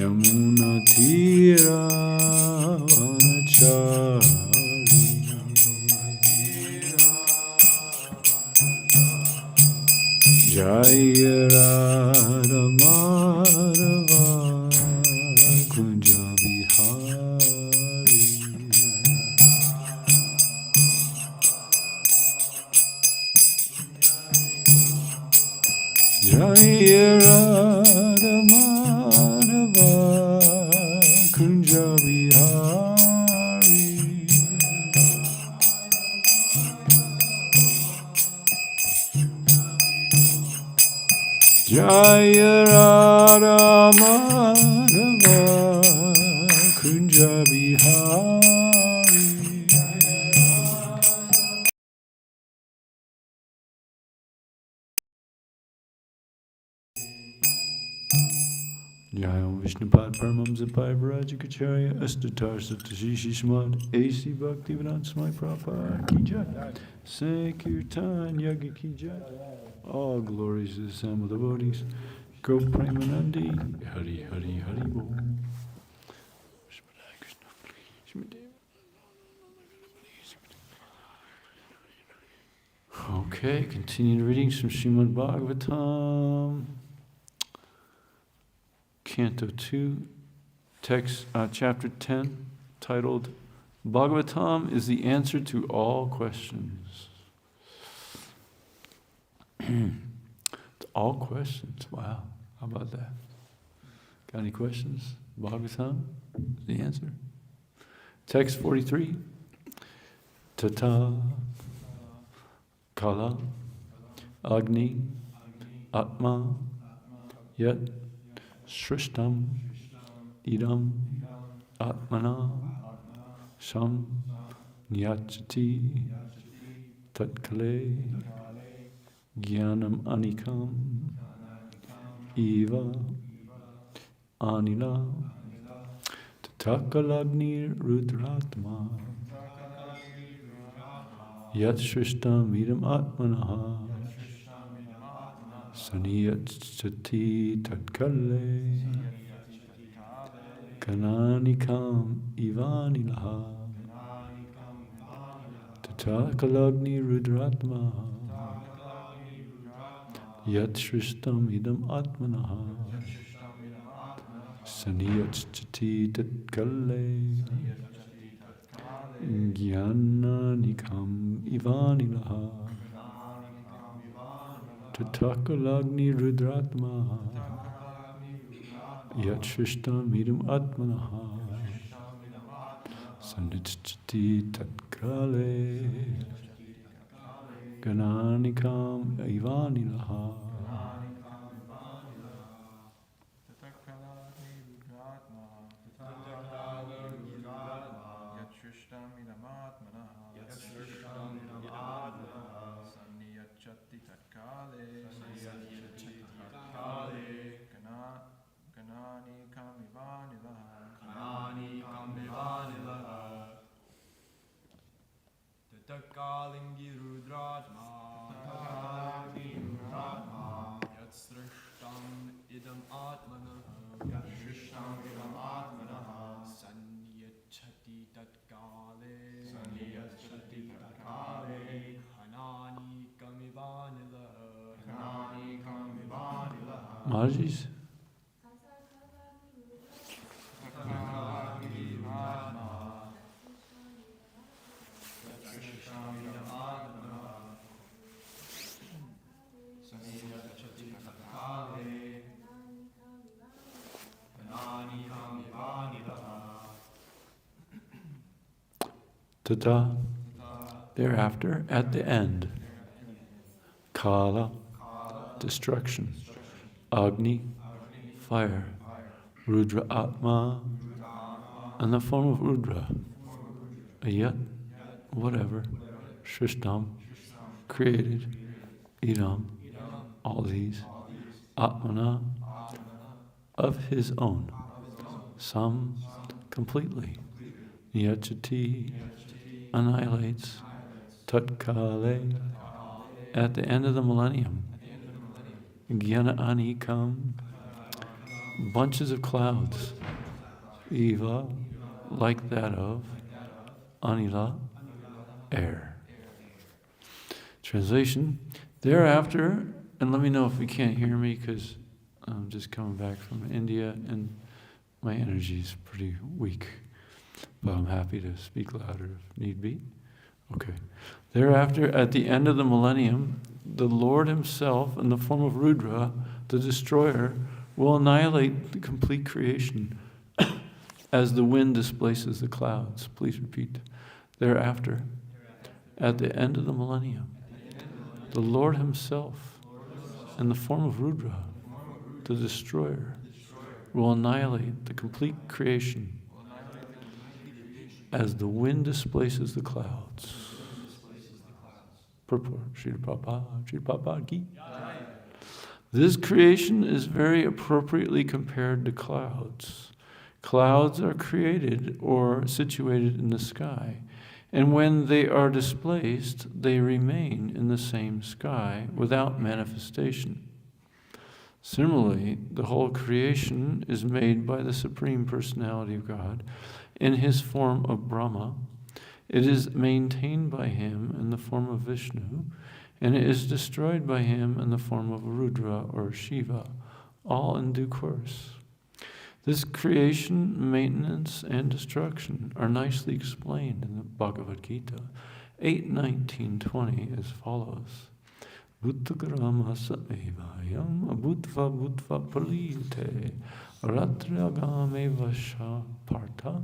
Yamuna Tira Vanachari Jaya Radha Madhava Kunja Vihari Jaya Radha Madhava Kunja Vihari Jaya Radha Madhava Kunja Vihari Jaya Vishnupad Paramamsapaya Varajikacharya Astatar Satashishi Smad AC Bhaktivedanta Swami Prabhupada Ki Jai Sankirtan Yagi Ki Jai. All glories to the Sama devotees. Go Premanandi Hari Hari Hari Bo. Okay, continuing readings from Srimad Bhagavatam. Canto 2, text, chapter 10, titled, Bhagavatam is the answer to all questions. All questions, wow, how about that? Got any questions? Bhagavatam is the answer. Text 43, Tata, Kala, Agni, Atma, Yat, Shrishtam, Idam, Atmana, Sham, Nyachati, Tatkale, Jnanam Anikam, Eva, Anila, Tatakalagni Rudratma, Yat Shrishtam Idam Atmanaha, Saniyachati Tatkale, Kananikam Ivanilaha, Tatakalagni Rudratma, Yat Shrishtam Idam Atmanaha, Saniyachati Tatkale, Jnananikam Ivanilaha, Tatakalagni Rudratma, Yat Shrishtam Idam Atmanaha, Saniyachati Tatkale, Gananikam Ivanilaha. Takalingi Rudratma, Yat Srishtam Idam Atmana, Sanyachati Tatkale, Hanani Kamivanila, Maharaji's? Tata, thereafter, at the end. Kala, destruction. Agni, fire. Rudra Atma, and the form of Rudra. Yat, whatever. Shrishtam, created. Idam, all these. Atmana, of his own. Some, completely. Nyachati, annihilates. Tatkale, at the end of the millennium. Jnana Anikam, bunches of clouds, Eva, like that of Anila, air. Translation, thereafter, and let me know if you can't hear me because I'm just coming back from India and my energy is pretty weak, but I'm happy to speak louder if need be. Okay. Thereafter, at the end of the millennium, the Lord himself, in the form of Rudra, the destroyer, will annihilate the complete creation as the wind displaces the clouds. Please repeat. Thereafter, at the end of the millennium, the Lord himself, in the form of Rudra, the destroyer, will annihilate the complete creation as the wind displaces the clouds. Purport, Srila Prabhupada ki. This creation is very appropriately compared to clouds. Clouds are created or situated in the sky, and when they are displaced, they remain in the same sky without manifestation. Similarly, the whole creation is made by the Supreme Personality of God in his form of Brahma. It is maintained by him in the form of Vishnu, and it is destroyed by him in the form of Rudra or Shiva, all in due course. This creation, maintenance, and destruction are nicely explained in the Bhagavad Gita 8:19-20 as follows. Buddhagrama saevayam abhutva bhutva pralite ratragame vasha partha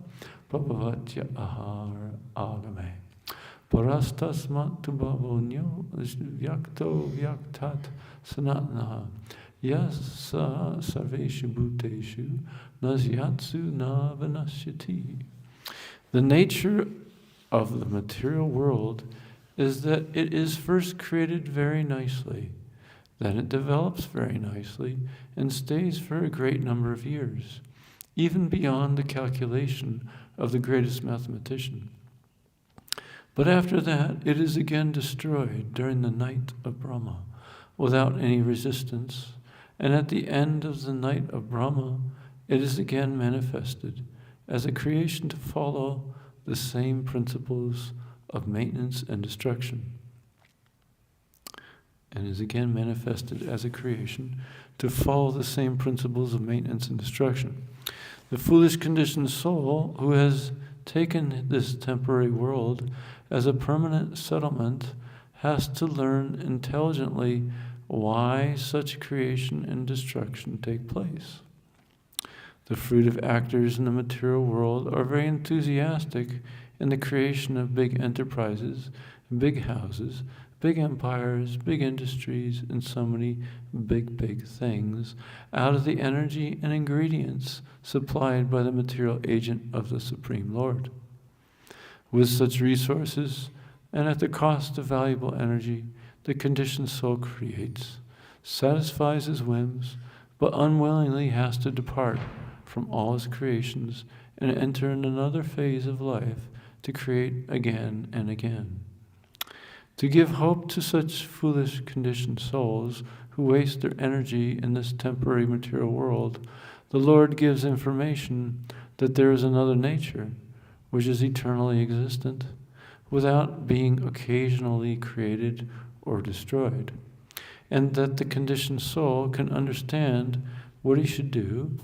prabhavatya ahar agame parastasmat tubhavonyo vyakto vyaktat sanatnaha yasa sarveshu bhuteshu nasyatsu na vanasyati. The nature of the material world is that it is first created very nicely, then it develops very nicely and stays for a great number of years, even beyond the calculation of the greatest mathematician. But after that, it is again destroyed during the night of Brahma, without any resistance, and at the end of the night of Brahma, it is again manifested as a creation to follow the same principles of maintenance and destruction, and is again manifested as a creation to follow the same principles of maintenance and destruction. The foolish conditioned soul who has taken this temporary world as a permanent settlement has to learn intelligently why such creation and destruction take place. The fruit of actors in the material world are very enthusiastic in the creation of big enterprises, big houses, big empires, big industries, and so many big things out of the energy and ingredients supplied by the material agent of the Supreme Lord. With such resources, and at the cost of valuable energy, the conditioned soul creates, satisfies his whims, but unwillingly has to depart from all his creations and enter in another phase of life to create again and again. To give hope to such foolish conditioned souls who waste their energy in this temporary material world, the Lord gives information that there is another nature, which is eternally existent, without being occasionally created or destroyed, and that the conditioned soul can understand what he should do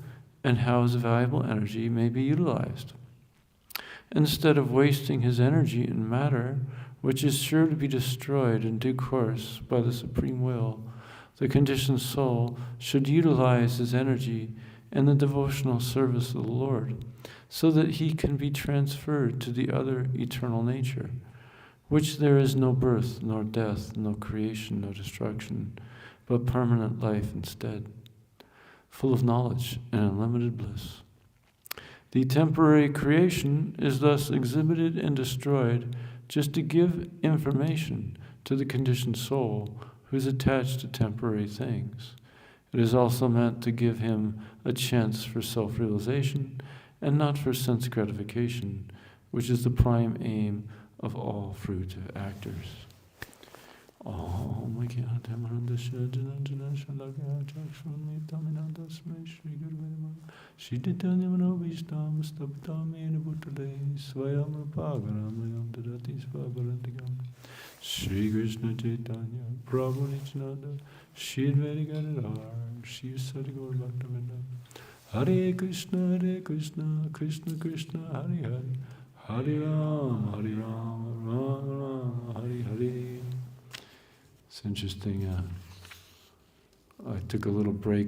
and how his valuable energy may be utilized. Instead of wasting his energy in matter, which is sure to be destroyed in due course by the Supreme Will, the conditioned soul should utilize his energy in the devotional service of the Lord, so that he can be transferred to the other eternal nature, which there is no birth, nor death, no creation, no destruction, but permanent life instead, full of knowledge and unlimited bliss. The temporary creation is thus exhibited and destroyed just to give information to the conditioned soul who is attached to temporary things. It is also meant to give him a chance for self-realization and not for sense gratification, which is the prime aim of all fruitive actors. Om Mekyantamanandasya Jananjana Shalakya Chakshunmi Taminandasme Shri Guruvema Shiditanyamanovistam Stabdamena Bhutale Swayam Rapagaramayam Dadati Svabarantigam Shri Krishna Chaitanya Prabhu Nityananda Shri Advaita Gadadhar Shri Sadguru Bhaktivinoda Hare Krishna Krishna Krishna Hare Hare Hare Ram Ram Ram Hare Hare. It's interesting, I took a little break.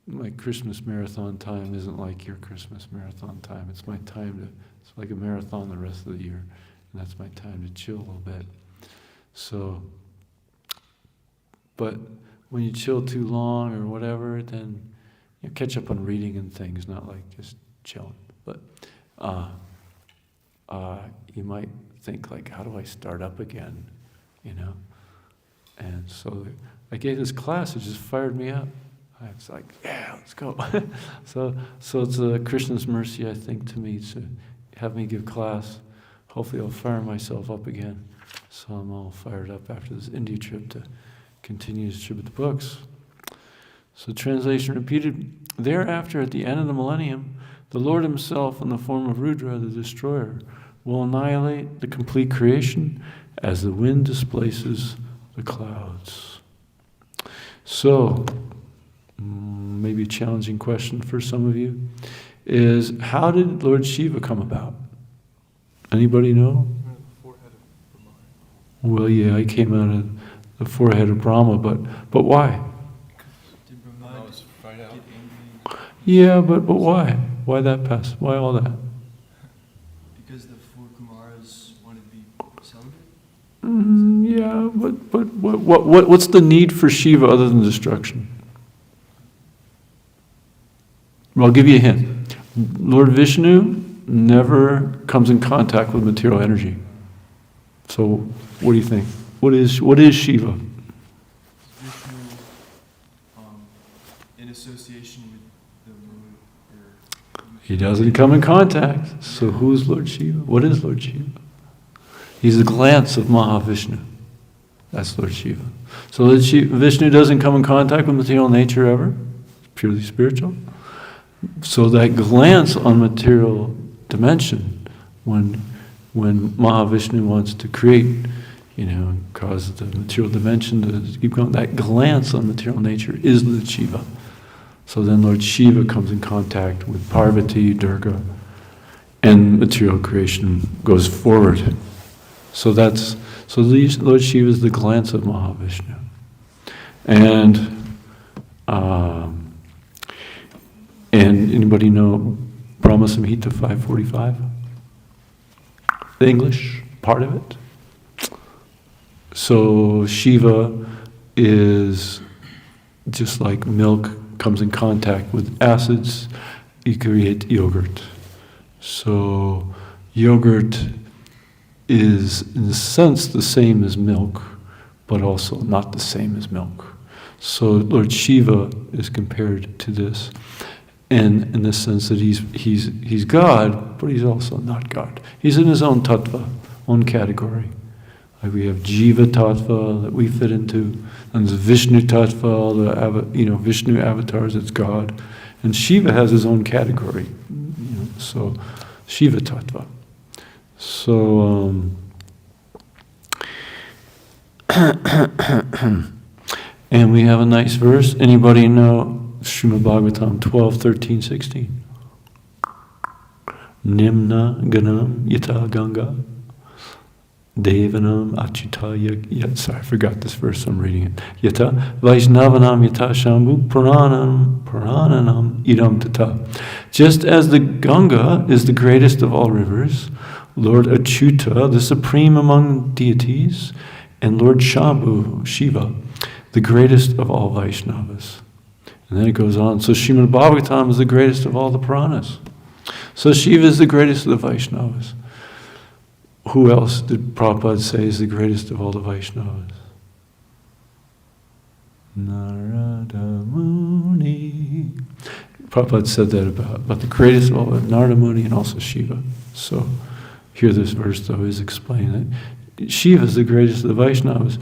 My Christmas marathon time isn't like your Christmas marathon time. It's my time to, it's like a marathon the rest of the year. And that's my time to chill a little bit. So, but when you chill too long or whatever, then you catch up on reading and things, not like just chilling. But you might think like, how do I start up again, you know? And so I gave this class, it just fired me up. I was like, yeah, let's go. So it's Krishna's mercy, I think, to me to have me give class. Hopefully I'll fire myself up again. So I'm all fired up after this India trip to continue to distribute the books. So translation repeated, thereafter at the end of the millennium, the Lord himself in the form of Rudra, the destroyer, will annihilate the complete creation as the wind displaces the clouds. So, maybe a challenging question for some of you is, how did Lord Shiva come about? Anybody know? Well, yeah, I came out of the forehead of Brahma, but why? Did Brahma get angry? Yeah, but why? Why that pass? Why all that? Because the four Kumaras wanted to be celibate? Yeah, but what's the need for Shiva other than destruction? Well, I'll give you a hint. Lord Vishnu never comes in contact with material energy. So, what do you think? What is Shiva? Vishnu, in association with the moon, He doesn't come in contact. So who's Lord Shiva? What is Lord Shiva? He's the glance of Mahavishnu. That's Lord Shiva. So Lord Vishnu doesn't come in contact with material nature ever. It's purely spiritual. So that glance on material dimension, when Mahavishnu wants to create, cause the material dimension to keep going, that glance on material nature is Lord Shiva. So then Lord Shiva comes in contact with Parvati, Durga, and material creation goes forward. So Lord Shiva is the glance of Mahavishnu. And anybody know Brahma Samhita 545? The English part of it? So Shiva is just like milk comes in contact with acids, you create yogurt. So yogurt is in a sense the same as milk, but also not the same as milk. So Lord Shiva is compared to this, and in the sense that he's God, but he's also not God. He's in his own tattva, own category. Like we have Jiva tattva that we fit into, and there's Vishnu tattva, all the Vishnu avatars, it's God, and Shiva has his own category. So Shiva tattva. So and we have a nice verse. Anybody know Srimad Bhagavatam 12, 13, 16? Nimna ganam yata ganga devanam achyuta sorry, I forgot this verse, I'm reading it. Yata vaishnavanam yata shambhu purananam idam tata. Just as the Ganga is the greatest of all rivers, Lord Achyuta, the supreme among deities, and Lord Shambhu, Shiva, the greatest of all Vaishnavas. And then it goes on, so Srimad Bhagavatam is the greatest of all the Puranas. So Shiva is the greatest of the Vaishnavas. Who else did Prabhupada say is the greatest of all the Vaishnavas? Narada Muni. Prabhupada said that about the greatest of all, Narada Muni and also Shiva. So here this verse though is explaining that Shiva is the greatest of the Vaishnavas.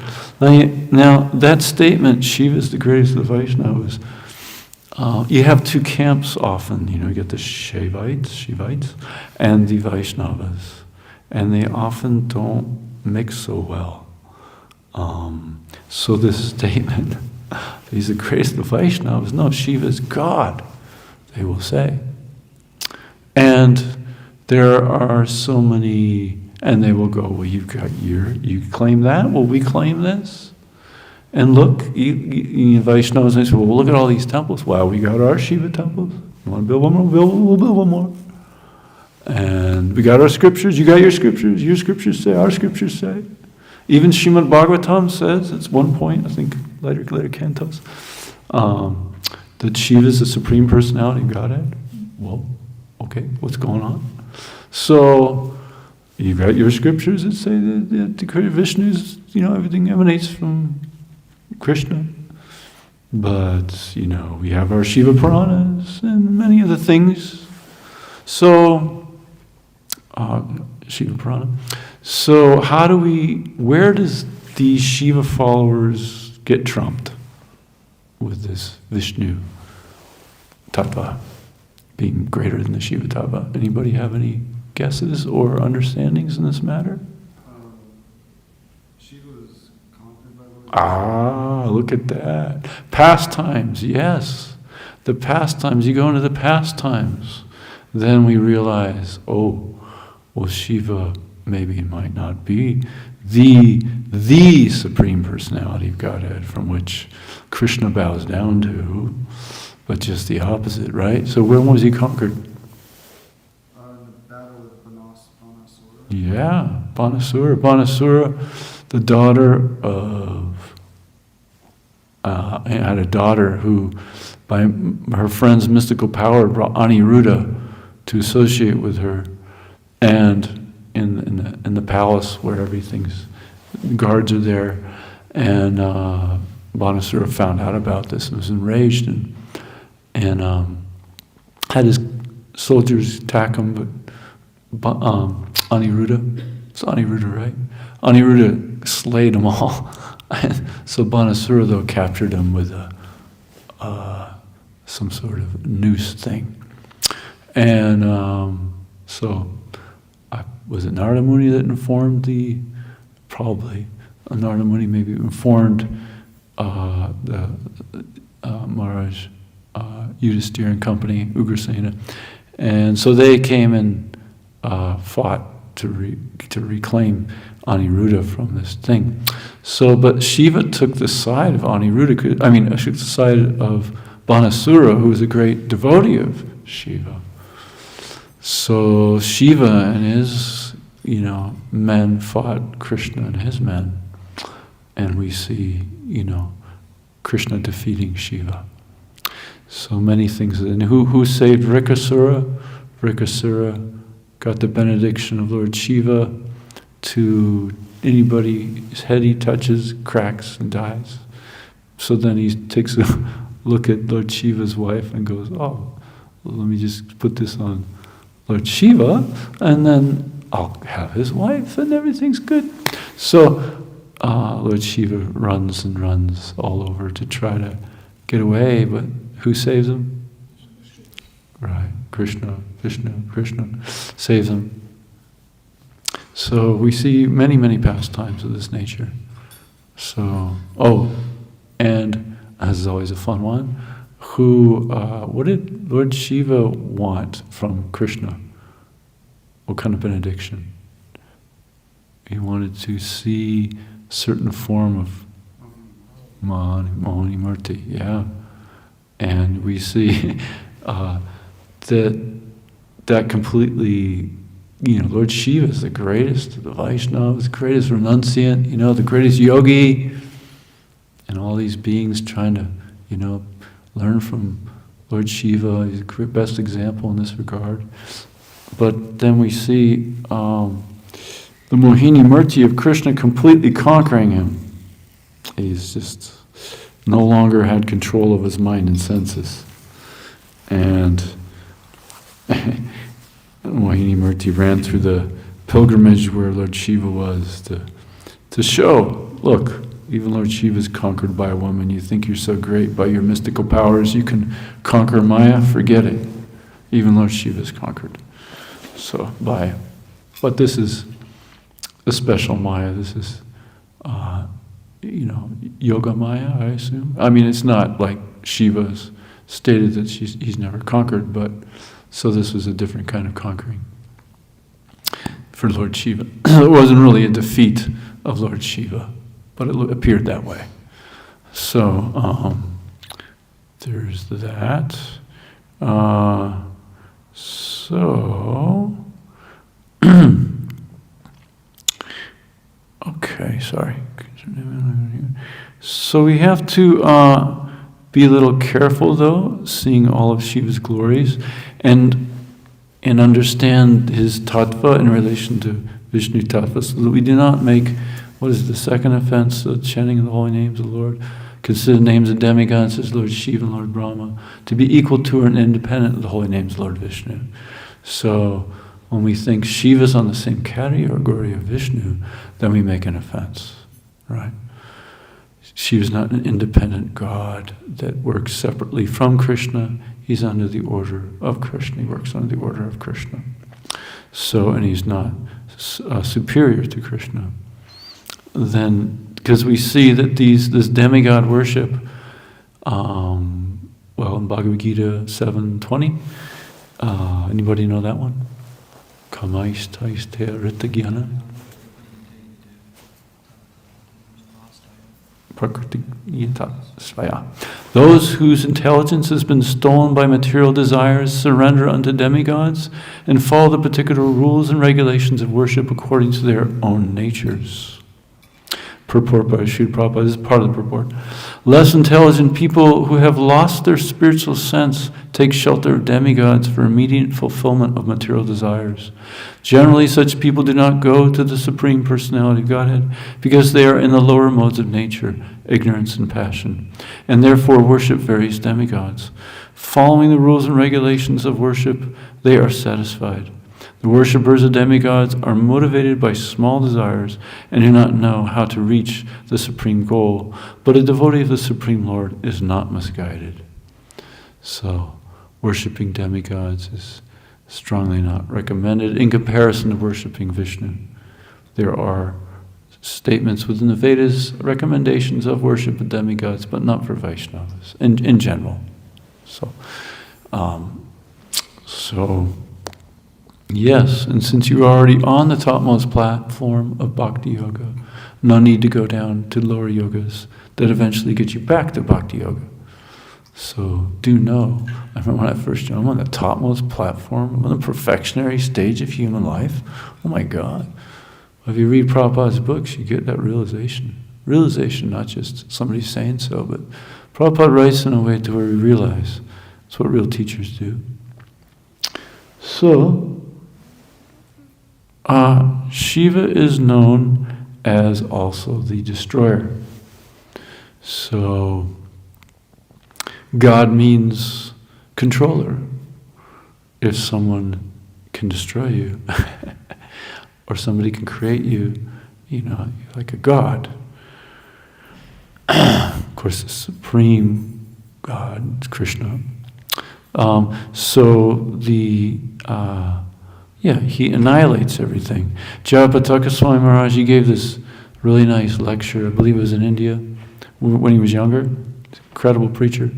Now that statement, Shiva is the greatest of the Vaishnavas, you have two camps often. You get the Shivites, and the Vaishnavas, and they often don't mix so well. So this statement, he's the greatest of the Vaishnavas. No, Shiva is God, they will say. And there are so many, and they will go, well, you claim that? Well, we claim this? And look, you Vaishnavas, and they say, well, look at all these temples. Wow, we got our Shiva temples. You want to build one more? We'll build one more. And we got our scriptures. You got your scriptures. Your scriptures say, our scriptures say. Even Srimad Bhagavatam says, it's one point, I think, later cantos, that Shiva is the Supreme Personality of Godhead. Well, okay, what's going on? So, you got your scriptures that say that the creator Vishnu's, everything emanates from Krishna. But, we have our Shiva Puranas and many other things. So, Shiva Purana. So where does these Shiva followers get trumped with this Vishnu Tattva being greater than the Shiva Tattva? Anybody have any guesses or understandings in this matter? Shiva was conquered by Lord. Look at that. Pastimes, yes. The pastimes, you go into the pastimes. Then we realize, Shiva maybe it might not be the Supreme Personality of Godhead from which Krishna bows down to, but just the opposite, right? So when was he conquered? In the battle with Banasura. Yeah, Banasura. Banasura, the daughter of, had a daughter who, by her friend's mystical power, brought Aniruddha to associate with her, and in the palace where everything's, guards are there, and Banasura found out about this and was enraged and had his soldiers attack him, but Aniruddha, it's Aniruddha, right? Aniruddha slayed them all. So Banasura, though, captured him with some sort of noose thing. And was it Narada Muni that informed probably, Narada Muni maybe informed the Maharaj Yudhisthira and company, Ugrasena. And so they came and fought to reclaim Aniruddha from this thing. So, but Shiva took the side of Aniruddha, took the side of Banasura, who was a great devotee of Shiva. So Shiva and his, men fought Krishna and his men. And we see, Krishna defeating Shiva. So many things. And who saved Rikasura? Rikasura got the benediction of Lord Shiva. To anybody's head he touches, cracks and dies. So then he takes a look at Lord Shiva's wife and goes, let me just put this on Lord Shiva, and then I'll have his wife and everything's good. So Lord Shiva runs and runs all over to try to get away, but who saves him? Right, Krishna saves him. So we see many, many pastimes of this nature. So, and as is always a fun one, what did Lord Shiva want from Krishna? What kind of benediction? He wanted to see a certain form of Mohini Murti, yeah. And we see that completely, Lord Shiva is the greatest of the Vaishnavas, the greatest renunciant, the greatest yogi, and all these beings trying to, learn from Lord Shiva. He's the best example in this regard. But then we see the Mohini Murti of Krishna completely conquering him. He's just no longer had control of his mind and senses. And Mohini Murti ran through the pilgrimage where Lord Shiva was to to show, look, even Lord Shiva is conquered by a woman. You think you're so great by your mystical powers, you can conquer Maya? Forget it. Even Lord Shiva is conquered. So, but this is a special Maya. This is, Yoga Maya, I assume. I mean, it's not like Shiva's stated that he's never conquered, but so this was a different kind of conquering for Lord Shiva. It wasn't really a defeat of Lord Shiva, but it appeared that way. So there's that. Okay, sorry. So we have to be a little careful, though, seeing all of Shiva's glories, and understand his tattva in relation to Vishnu tattva, so that we do not make, what is the second offense, the chanting of the holy names of the Lord, consider names of demigods as Lord Shiva and Lord Brahma, to be equal to or independent of the holy names of Lord Vishnu. So when we think Shiva's on the same category of Vishnu, then we make an offense, right? Shiva's not an independent God that works separately from Krishna. He's under the order of Krishna. He works under the order of Krishna. So, and he's not superior to Krishna. Then, because we see that this demigod worship, in Bhagavad Gita 7:20, anybody know that one? Kamaishtaiste ritagyana. Those whose intelligence has been stolen by material desires surrender unto demigods and follow the particular rules and regulations of worship according to their own natures. Purport by Srila Prabhupada. This is part of the purport. Less intelligent people who have lost their spiritual sense take shelter of demigods for immediate fulfillment of material desires. Generally, such people do not go to the Supreme Personality of Godhead because they are in the lower modes of nature, ignorance and passion, and therefore worship various demigods. Following the rules and regulations of worship, they are satisfied. The worshippers of demigods are motivated by small desires and do not know how to reach the supreme goal, but a devotee of the Supreme Lord is not misguided. So, worshipping demigods is strongly not recommended in comparison to worshipping Vishnu. There are statements within the Vedas, recommendations of worship of demigods, but not for Vaishnavas in general. Yes, and since you're already on the topmost platform of Bhakti Yoga, no need to go down to lower yogas that eventually get you back to Bhakti Yoga. So do know, I remember when I first joined, I'm on the topmost platform, I'm on the perfectionary stage of human life. Oh my God. If you read Prabhupada's books, you get that realization. Realization, not just somebody saying so, but Prabhupada writes in a way to where we realize. That's what real teachers do. So, Shiva is known as also the destroyer. So, God means controller. If someone can destroy you, or somebody can create you, you're like a God. Of course, the supreme God is Krishna. He annihilates everything. Jayapataka Swami Maharaj, he gave this really nice lecture, I believe it was in India, when he was younger. Incredible preacher.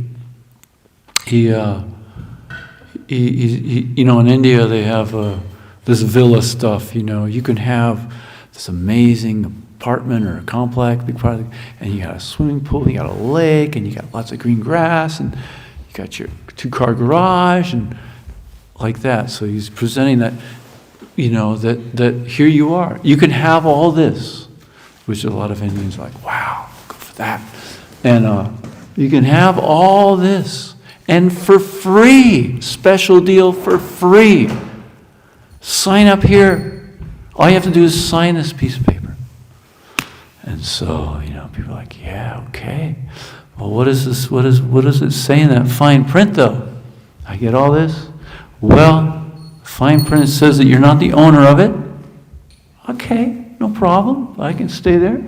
In India they have this villa stuff, you can have this amazing apartment or a complex, big project, and you got a swimming pool, you got a lake, and you got lots of green grass, and you got your 2-car garage, and like that. So he's presenting that, that here you are. You can have all this, which a lot of Indians are like, wow, go for that. And you can have all this, and for free, special deal for free. Sign up here. All you have to do is sign this piece of paper. And so, people are like, yeah, okay. Well, what is this? What does it say in that fine print, though? I get all this? Well, fine print says that you're not the owner of it. Okay. no problem. I can stay there.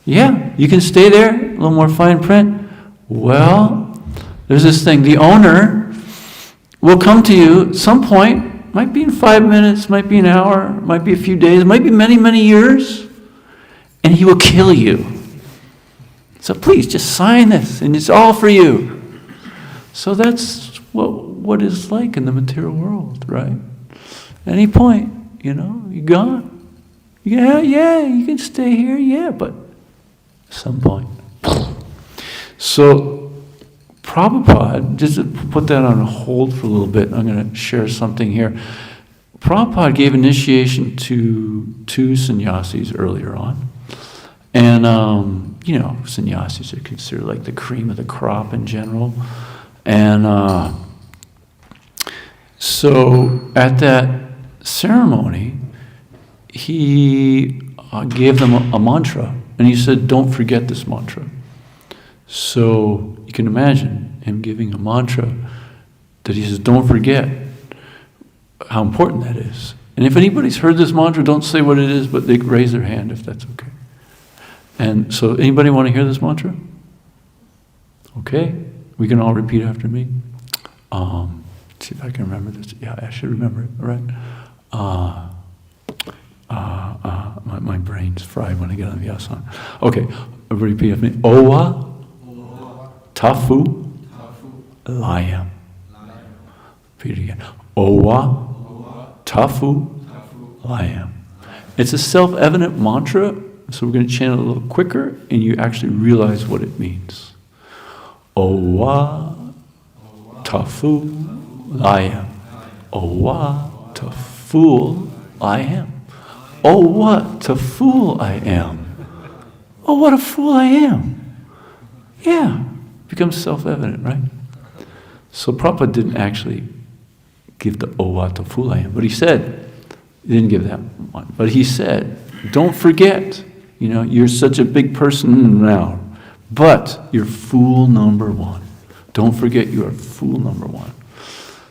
Yeah, you can stay there. A little more fine print. Well, there's this thing. The owner will come to you at some point. Might be in 5 minutes, might be an hour, might be a few days, might be many, many years. And he will kill you. So please, just sign this, and it's all for you. So that's what it's like in the material world, right? At any point, you're gone. Yeah, you can stay here, yeah, but at some point. So Prabhupada, just to put that on hold for a little bit, I'm going to share something here. Prabhupada gave initiation to 2 sannyasis earlier on. And, sannyasis are considered like the cream of the crop in general. And so at that ceremony, he gave them a mantra. And he said, don't forget this mantra. So you can imagine him giving a mantra that he says, don't forget how important that is. And if anybody's heard this mantra, don't say what it is, but they raise their hand if that's okay. And so anybody want to hear this mantra? Okay, we can all repeat after me. See if I can remember this. Yeah, I should remember it, all right? My brain's fried when I get on the asana. Okay, everybody repeat after me. Owa tafu layam. Repeat it again. Owa tafu layam. It's a self-evident mantra, so we're going to chant it a little quicker, and you actually realize what it means. Owa tafu layam. Owa tafu layam. Oh, what a fool I am. Oh, what a fool I am. Yeah, becomes self-evident, right? So Prabhupada didn't actually give the oh, what a fool I am, but he said, he didn't give that one, but he said, don't forget, you're such a big person now, but you're fool number 1. Don't forget you are fool number 1.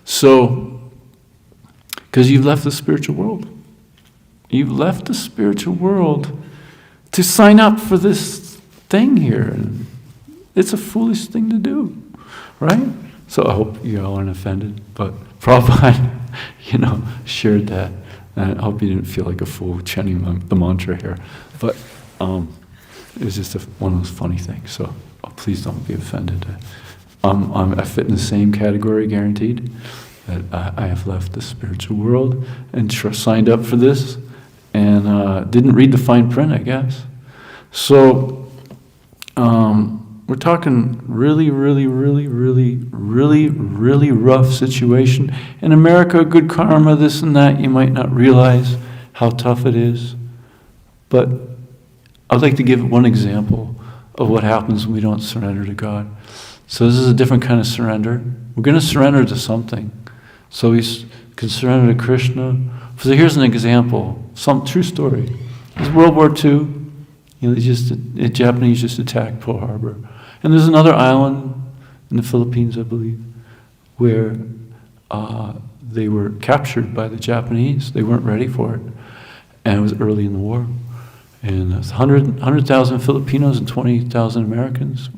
So, because you've left the spiritual world. You've left the spiritual world to sign up for this thing here. It's a foolish thing to do, right? So I hope you all aren't offended, but Prabhupada, shared that. And I hope you didn't feel like a fool chanting the mantra here. But it was just one of those funny things. So please don't be offended. I fit in the same category, guaranteed, that I have left the spiritual world and signed up for this. And didn't read the fine print, I guess. So we're talking really, really, really, really, really, really rough situation. In America, good karma, this and that, you might not realize how tough it is. But I'd like to give one example of what happens when we don't surrender to God. So this is a different kind of surrender. We're going to surrender to something. So we can surrender to Krishna. So here's an example, some true story. It was World War II. The Japanese just attacked Pearl Harbor. And there's another island in the Philippines, I believe, where they were captured by the Japanese. They weren't ready for it. And it was early in the war. And 100,000 Filipinos and 20,000 Americans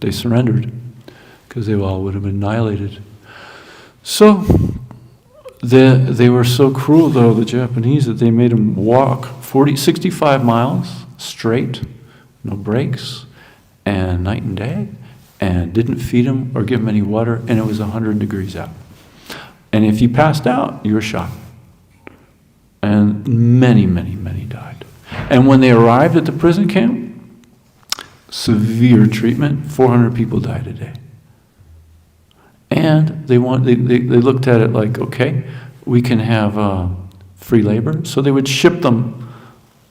they surrendered because they all would have been annihilated. So they were so cruel, though, the Japanese, that they made them walk 65 miles straight, no breaks, and night and day, and didn't feed them or give them any water, and it was 100 degrees out. And if you passed out, you were shot. And many, many, many died. And when they arrived at the prison camp, severe treatment, 400 people died a day. And they looked at it like, okay, we can have free labor. So they would ship them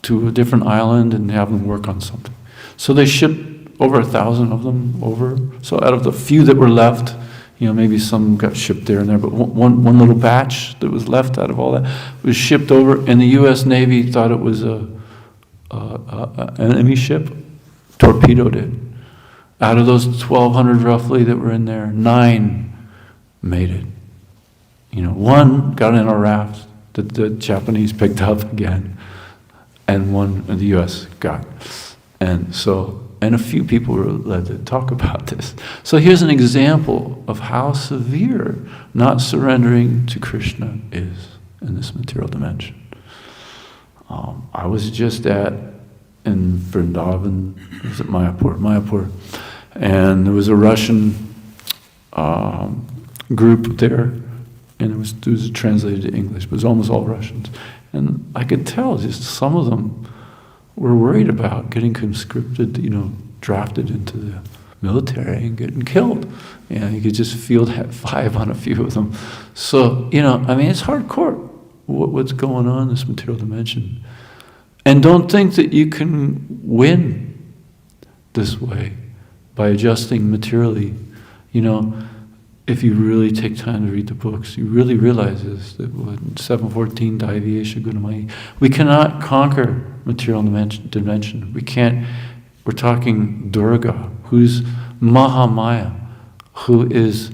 to a different island and have them work on something. So they shipped over 1,000 of them over. So out of the few that were left, maybe some got shipped there and there, but one little batch that was left out of all that was shipped over, and the U.S. Navy thought it was an enemy ship, torpedoed it. Out of those 1,200 roughly that were in there, 9 made it. One got in a raft that the Japanese picked up again. and one in the U.S. got. And a few people were led to talk about this. So here's an example of how severe not surrendering to Krishna is in this material dimension. I was just in Vrindavan, it was at Mayapur, and there was a Russian group there, and it was translated to English, but it was almost all Russians. And I could tell just some of them were worried about getting conscripted, drafted into the military and getting killed. You could just feel that vibe on a few of them. So, it's hardcore what's going on in this material dimension. And don't think that you can win this way by adjusting materially. If you really take time to read the books, you really realize this, that 714 Daiviyesha Gunamai, we cannot conquer material dimension. We can't. We're talking Durga, who's Mahamaya, who is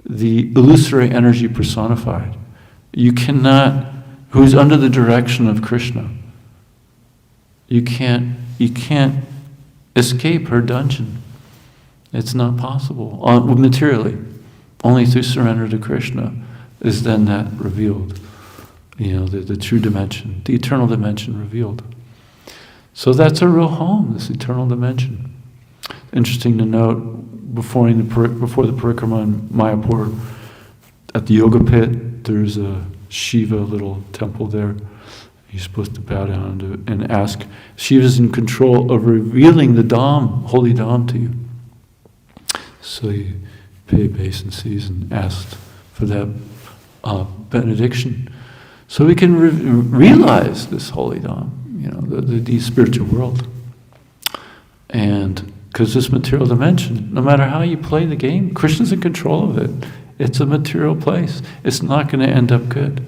the illusory energy personified. You cannot, who's under the direction of Krishna. You can't escape her dungeon. It's not possible, materially. Only through surrender to Krishna is then that revealed. The true dimension, the eternal dimension revealed. So that's a real home, this eternal dimension. Interesting to note, before the parikrama in Mayapur, at the yoga pit, there's a Shiva little temple there. You're supposed to bow down and ask. Shiva's in control of revealing the Dham, holy Dham to you. So you pay obeisances and ask for that benediction. So we can realize this holy Dham, the spiritual world. And because this material dimension, no matter how you play the game, Krishna's in control of it. It's a material place. It's not going to end up good.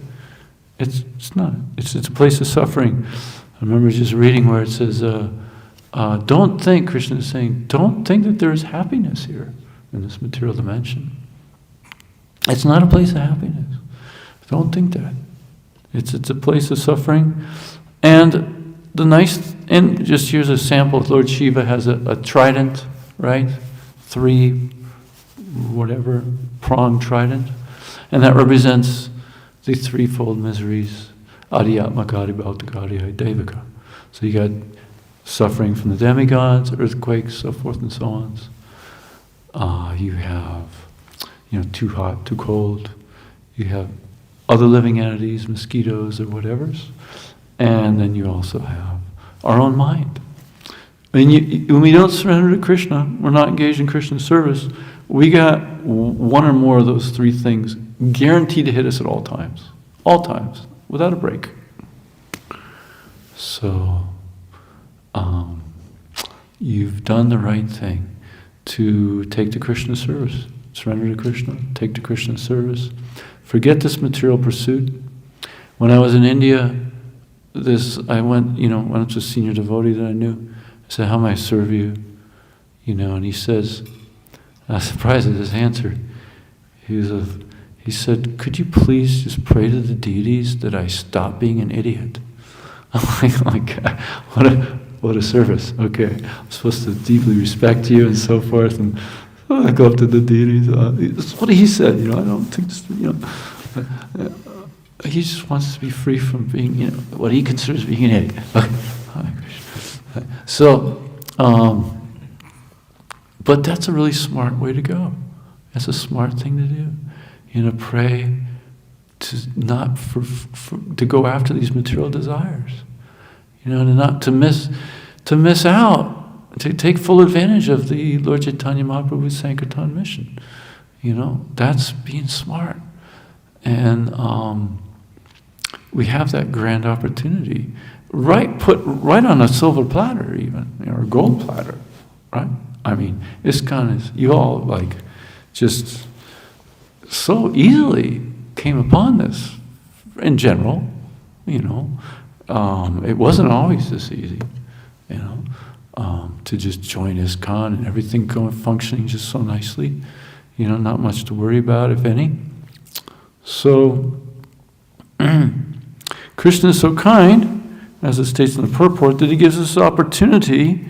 It's not. It's a place of suffering. I remember just reading where it says, don't think, Krishna is saying, don't think that there is happiness here in this material dimension. It's not a place of happiness. Don't think that. It's a place of suffering. And just here's a sample. Lord Shiva has a trident, right? 3 pronged trident. And that represents the threefold miseries, Adiyatmakadi, Bhautakadi, Devika. So you got suffering from the demigods, earthquakes, so forth and so on. You have, too hot, too cold. You have other living entities, mosquitoes or whatever's. And then you also have our own mind. When we don't surrender to Krishna, we're not engaged in Krishna's service, we got one or more of those 3 things guaranteed to hit us at all times, without a break. So, you've done the right thing to take to Krishna's service, surrender to Krishna, take to Krishna's service, forget this material pursuit. When I was in India, I went to a senior devotee that I knew. I said, how may I serve you? And he says, I was surprised at his answer. He said, could you please just pray to the deities that I stop being an idiot? I'm like, oh my God, what a service. Okay, I'm supposed to deeply respect you and so forth. And I go up to the deities. That's what he said, I don't think this, he just wants to be free from being, what he considers being an idiot. Okay. So, but that's a really smart way to go. That's a smart thing to do. Pray to not to go after these material desires. To miss out, to take full advantage of the Lord Chaitanya Mahaprabhu's Sankirtan mission. That's being smart. And we have that grand opportunity. Put right on a silver platter even, or a gold platter, right? ISKCON is, you all just so easily came upon this in general, it wasn't always this easy, to just join ISKCON and everything functioning just so nicely, not much to worry about, if any. So, Krishna is so kind, as it states in the purport, that he gives us opportunity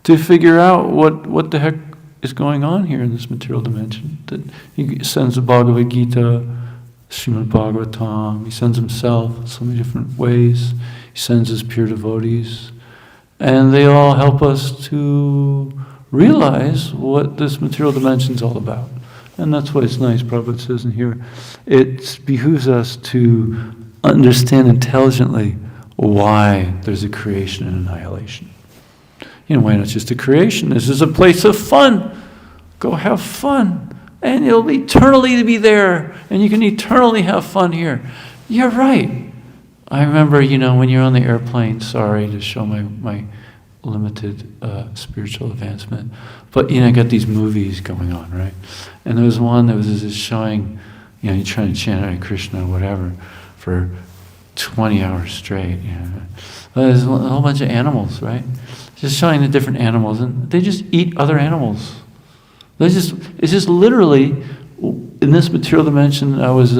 to figure out what the heck is going on here in this material dimension. That he sends the Bhagavad Gita, Srimad Bhagavatam, he sends himself so many different ways, he sends his pure devotees, and they all help us to realize what this material dimension is all about. And that's why it's nice, Prabhupada says in here, it behooves us to understand intelligently why there's a creation and annihilation. Why not just a creation? This is a place of fun. Go have fun. And you'll eternally be there. And you can eternally have fun here. You're right. I remember, when you're on the airplane, sorry to show my limited spiritual advancement, but, I got these movies going on, right? And there was one that was just showing, you're trying to chant Hare Krishna or whatever for 20 hours straight. There's a whole bunch of animals, right? Just showing the different animals, and they just eat other animals. It's just literally, in this material dimension, I was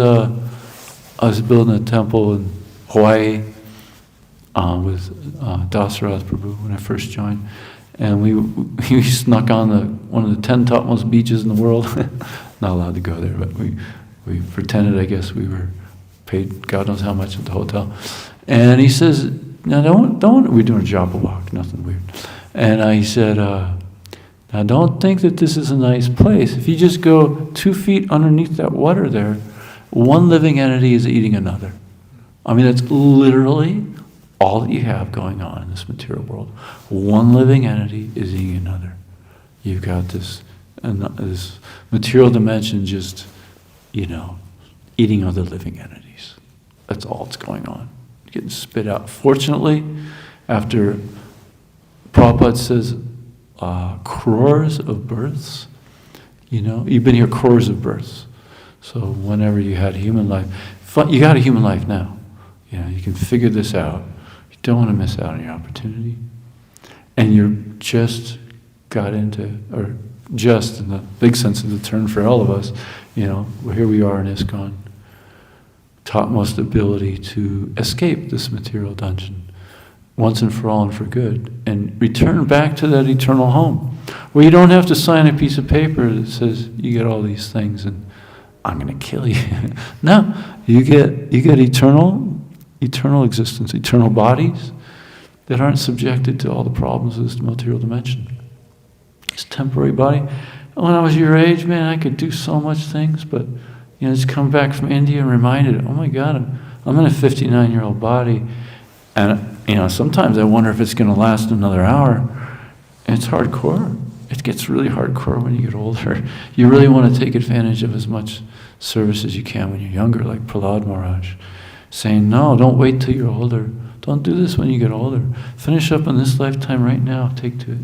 building a temple in Hawaii with Paramesvara Prabhu when I first joined, and we snuck on one of the 10 topmost beaches in the world. Not allowed to go there, but we pretended, I guess, we were paid God knows how much at the hotel. And he says, "Now don't. We're doing a Japa walk, nothing weird." And he said, "Now don't think that this is a nice place. If you just go 2 feet underneath that water there, one living entity is eating another." I mean, that's literally all that you have going on in this material world. One living entity is eating another. You've got this material dimension just, eating other living entities. That's all that's going on. Getting spit out. Fortunately, after Prabhupada says crores of births, you've been here crores of births. So whenever you had a human life, you got a human life now. You can figure this out. You don't want to miss out on your opportunity. And you're just got into, or just in the big sense of the term for all of us, here we are in ISKCON, topmost ability to escape this material dungeon once and for all and for good, and return back to that eternal home, where you don't have to sign a piece of paper that says you get all these things and I'm going to kill you. No, you get eternal existence, eternal bodies that aren't subjected to all the problems of this material dimension. This temporary body. When I was your age, man, I could do so much things, but just come back from India and reminded, oh my God, I'm in a 59-year-old body, and sometimes I wonder if it's going to last another hour. And it's hardcore. It gets really hardcore when you get older. You really want to take advantage of as much service as you can when you're younger, like Prahlad Maharaj, saying, no, don't wait till you're older. Don't do this when you get older. Finish up in this lifetime right now. Take to it.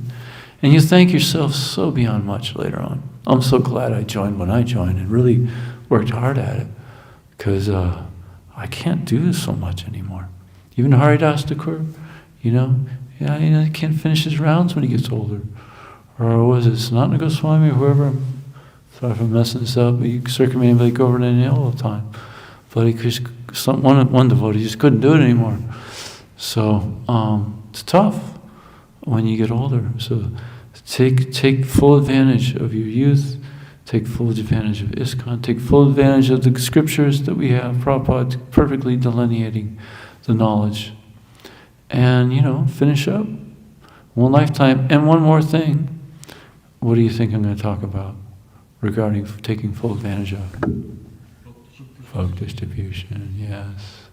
And you thank yourself so beyond much later on. I'm so glad I joined when I joined and really worked hard at it, because I can't do this so much anymore. Even Haridas Thakur, he can't finish his rounds when he gets older. Or was it Sanatana Goswami or whoever? Sorry if I'm messing this up, but you circumambulate like over and in all the time. But one devotee just couldn't do it anymore. So it's tough when you get older. So take full advantage of your youth. Take full advantage of ISKCON. Take full advantage of the scriptures that we have. Prabhupada perfectly delineating the knowledge. And, finish up. One lifetime. And one more thing. What do you think I'm going to talk about regarding taking full advantage of? Folk distribution, yes.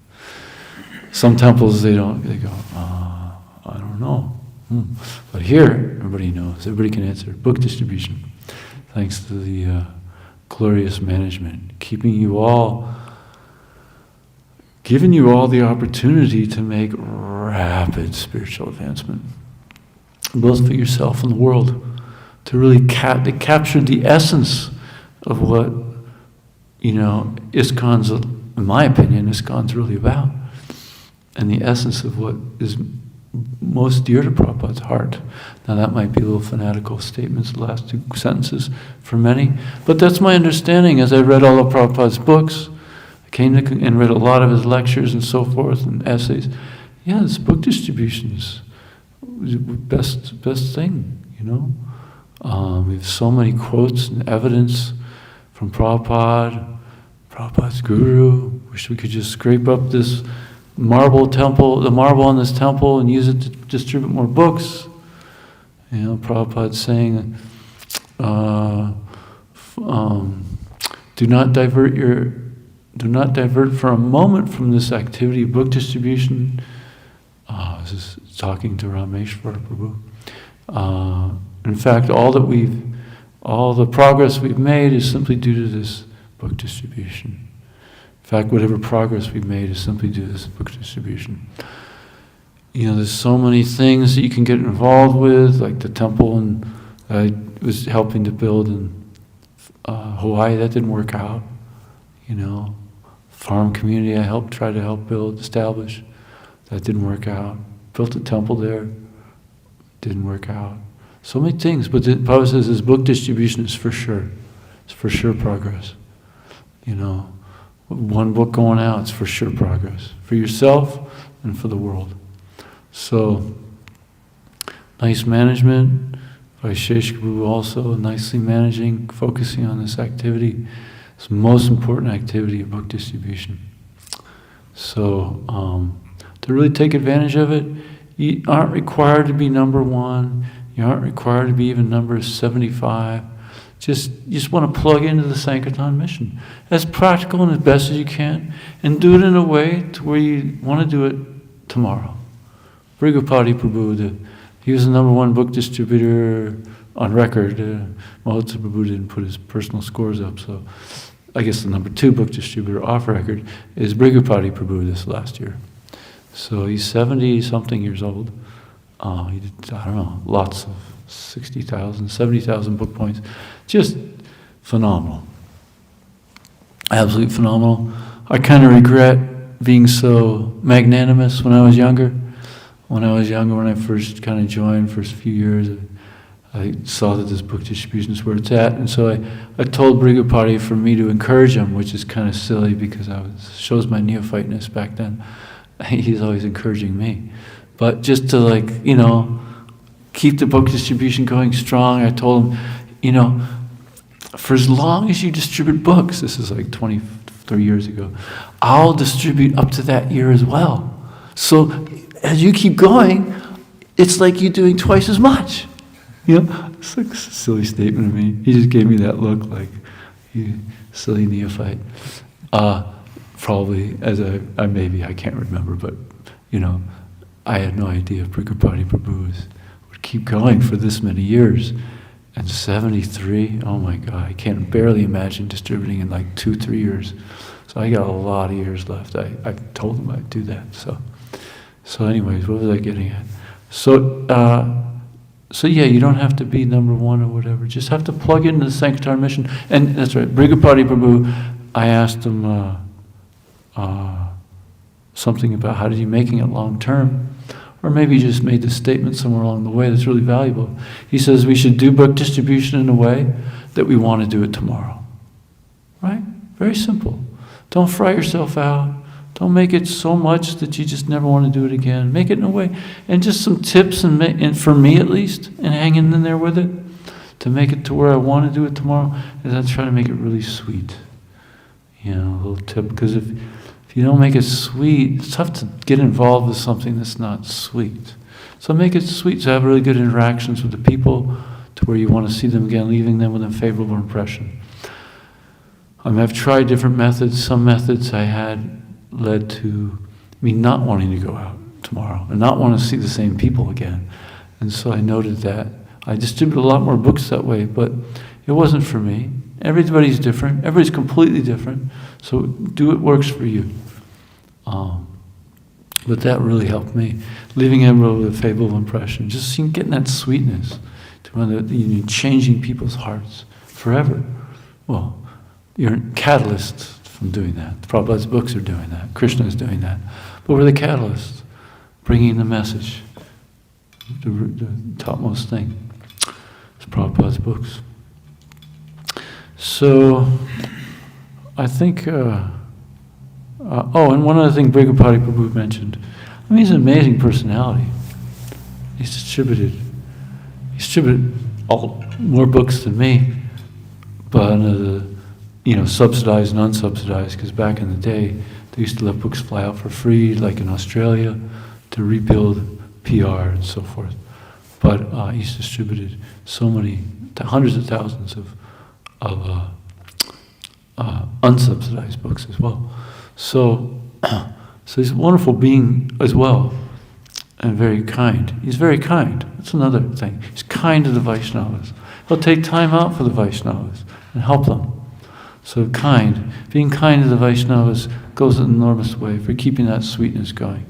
Some temples, they go, I don't know. But here, everybody knows. Everybody can answer. Book distribution. Thanks to the glorious management, giving you all the opportunity to make rapid spiritual advancement, both for yourself and the world, to really capture the essence of what, ISKCON's, in my opinion, ISKCON's really about, and the essence of what is most dear to Prabhupada's heart. Now that might be a little fanatical statements, the last two sentences for many, but that's my understanding as I read all of Prabhupada's books, I came to and read a lot of his lectures and so forth and essays. yeah, this book distribution's best thing, you know. We have so many quotes and evidence from Prabhupada's guru. Wish we could just scrape up this marble temple, the marble on this temple, and use it to distribute more books. You know, Prabhupada's saying, do not divert for a moment from this activity of book distribution. This is talking to Paramesvara Prabhu. In fact, all the progress we've made is simply due to this book distribution. In fact, whatever progress we've made is simply due to this book distribution. You know, there's so many things that you can get involved with, like the temple I was helping to build in Hawaii. That didn't work out. You know, farm community I tried to help build, establish. That didn't work out. Built a temple there. Didn't work out. So many things, but the Prabhupada says this book distribution is for sure. It's for sure progress. You know, one book going out, it's for sure progress. For yourself and for the world. So, nice management. Vaisheshika Prabhu also nicely managing, focusing on this activity. It's the most important activity of book distribution. So, to really take advantage of it, you aren't required to be number one. You aren't required to be even number 75. You just want to plug into the Sankirtan mission as practical and as best as you can, and do it in a way to where you want to do it tomorrow. Brigapati Prabhu, he was the number one book distributor on record. Mahotsa Prabhu didn't put his personal scores up, so I guess the number 2 book distributor off record is Brigapati Prabhu this last year. So he's 70-something years old. He did, I don't know, lots of 60,000, 70,000 book points. Just phenomenal. Absolutely phenomenal. I kind of regret being so magnanimous when I was younger. When I first kind of joined, first few years, I saw that this book distribution is where it's at. And so I told Brigapati for me to encourage him, which is kind of silly because shows my neophyteness back then. He's always encouraging me. But just to keep the book distribution going strong, I told him, for as long as you distribute books, this is like 23 years ago, I'll distribute up to that year as well. So as you keep going, it's like you're doing twice as much. It's like a silly statement of me. He just gave me that look like, you silly neophyte. Probably, I can't remember, but, I had no idea Brigapati Prabhu would keep going for this many years. And 73, oh my God, I can barely imagine distributing in like 2-3 years. So I got a lot of years left. I told him I'd do that. So anyways, what was I getting at? So yeah, you don't have to be number one or whatever. Just have to plug into the Sankirtan mission. And that's right, Brigapati Prabhu, I asked him something about how did he making it long term. Or maybe he just made this statement somewhere along the way that's really valuable. He says we should do book distribution in a way that we want to do it tomorrow. Right? Very simple. Don't fry yourself out. Don't make it so much that you just never want to do it again. Make it in a way. And just some tips, and for me at least, and hanging in there with it, to make it to where I want to do it tomorrow, is I try to make it really sweet. A little tip. Because if you don't make it sweet, it's tough to get involved with something that's not sweet. So make it sweet, so have really good interactions with the people to where you want to see them again, leaving them with a favorable impression. I've tried different methods. Some methods I had led to me not wanting to go out tomorrow and not want to see the same people again. And so I noted that. I distributed a lot more books that way, but it wasn't for me. Everybody's different. Everybody's completely different. So do what works for you. But that really helped me, leaving everyone with a favorable impression. Just getting that sweetness, changing people's hearts forever. Well, you're a catalyst from doing that. Prabhupada's books are doing that. Krishna is doing that. But we're the catalyst, bringing the message, the topmost thing. It's Prabhupada's books. So, I think, and one other thing Brigapati Prabhu mentioned, I mean, he's an amazing personality. He's distributed more books than me, but subsidized and unsubsidized, because back in the day, they used to let books fly out for free, like in Australia, to rebuild PR and so forth. But he's distributed so many, hundreds of thousands of unsubsidized books as well. So he's a wonderful being as well, and very kind. He's very kind. That's another thing. He's kind to the Vaishnavas. He'll take time out for the Vaishnavas and help them. So being kind to the Vaishnavas goes an enormous way for keeping that sweetness going.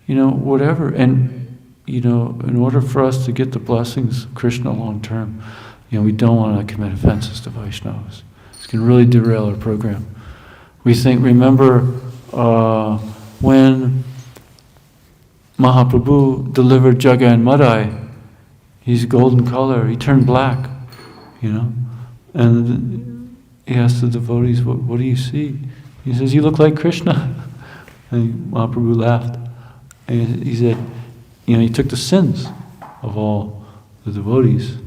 Whatever. And, in order for us to get the blessings of Krishna long term, we don't want to commit offenses to Vaishnavas. This can really derail our program. Remember when Mahaprabhu delivered Jaga and Madai, he's golden color, he turned black, and he asked the devotees, what do you see? He says, you look like Krishna. And Mahaprabhu laughed. And he said, he took the sins of all the devotees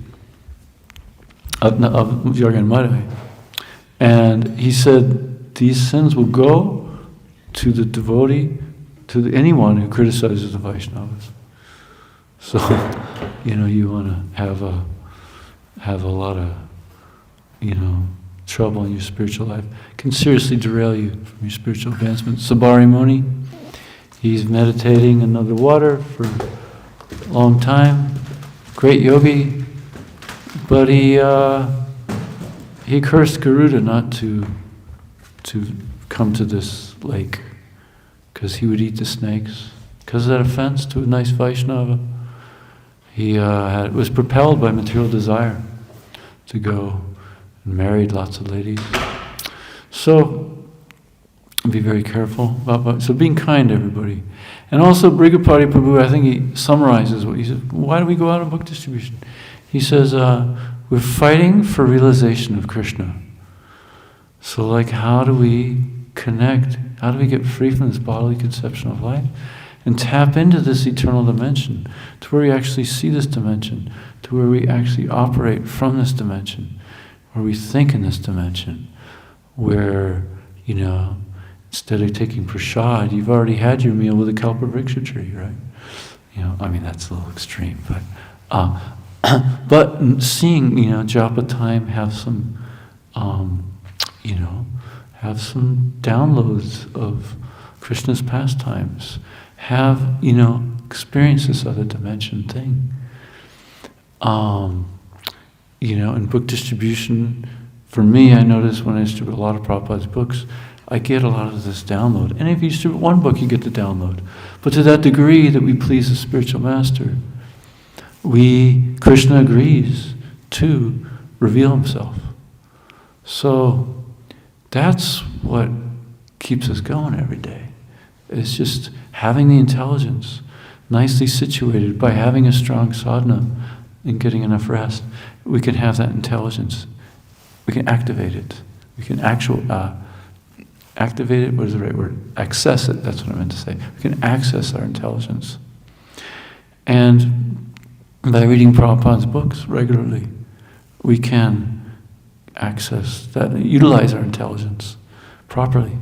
of Jaga and Madai. And he said, these sins will go to the devotee, to anyone who criticizes the Vaishnavas. So, you want to have a lot of, trouble in your spiritual life. It can seriously derail you from your spiritual advancement. Sabari Muni, he's meditating in the water for a long time. Great yogi, but he cursed Garuda not to come to this lake, because he would eat the snakes. Because of that offense to a nice Vaishnava, he was propelled by material desire to go and married lots of ladies. So be very careful about so being kind to everybody. And also Brigapati Prabhu, I think he summarizes what he said. Why do we go out on book distribution? He says, we're fighting for realization of Krishna. So how do we connect? How do we get free from this bodily conception of life and tap into this eternal dimension, to where we actually see this dimension, to where we actually operate from this dimension, where we think in this dimension, where, instead of taking prasad, you've already had your meal with a kalpavriksha tree, right? That's a little extreme, but seeing, japa time, have some, have some downloads of Krishna's pastimes, have, experience this other dimension thing. In book distribution, for me, I notice when I distribute a lot of Prabhupada's books, I get a lot of this download. And if you distribute one book, you get the download. But to that degree that we please the spiritual master, Krishna agrees to reveal himself. So that's what keeps us going every day. It's just having the intelligence nicely situated by having a strong sadhana and getting enough rest. We can have that intelligence. We can activate it. We can activate it, what is the right word? Access it, that's what I meant to say. We can access our intelligence. And by reading Prabhupada's books regularly, we can access that, utilize our intelligence properly.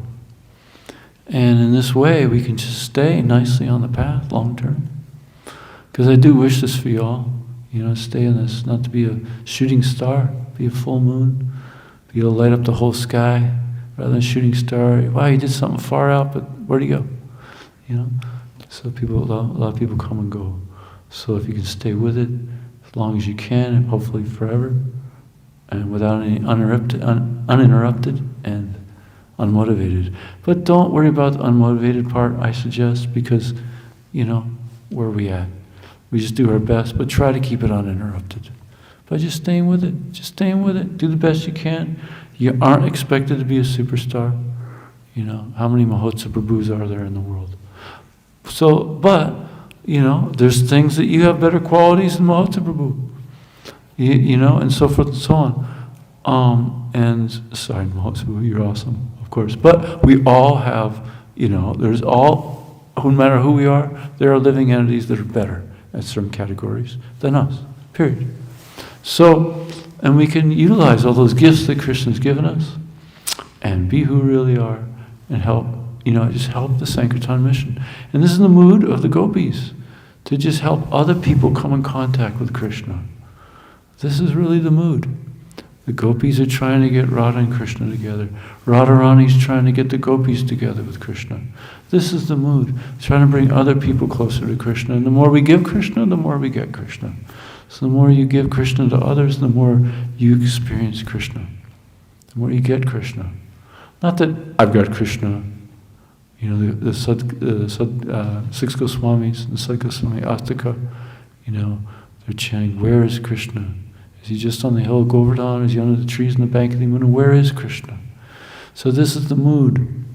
And in this way, we can just stay nicely on the path long term. Because I do wish this for you all, stay in this, not to be a shooting star, be a full moon, be able to light up the whole sky, rather than a shooting star. Wow, you did something far out, but where'd he go? So a lot of people come and go. So if you can stay with it as long as you can, and hopefully forever, and without any uninterrupted and unmotivated. But don't worry about the unmotivated part, I suggest, because, where are we at? We just do our best, but try to keep it uninterrupted. By just staying with it, do the best you can. You aren't expected to be a superstar. How many Mahotsa Prabhus are there in the world? So, but, there's things that you have better qualities than Mahotsa Prabhu. And so forth and so on. And Mahotsa Prabhu, you're awesome, of course. But we all have, there's all no matter who we are, there are living entities that are better at certain categories than us, period. So, and we can utilize all those gifts that Krishna's given us and be who we really are and help, just help the Sankirtan mission. And this is the mood of the gopis, to just help other people come in contact with Krishna. This is really the mood. The gopis are trying to get Radha and Krishna together. Radharani's trying to get the gopis together with Krishna. This is the mood, trying to bring other people closer to Krishna. And the more we give Krishna, the more we get Krishna. So the more you give Krishna to others, the more you experience Krishna. The more you get Krishna. Not that I've got Krishna. The six Goswamis, the Sad Goswami Astaka, they're chanting, where is Krishna? Is he just on the hill of Govardhan? Is he under the trees in the bank of the Yamuna? Where is Krishna? So this is the mood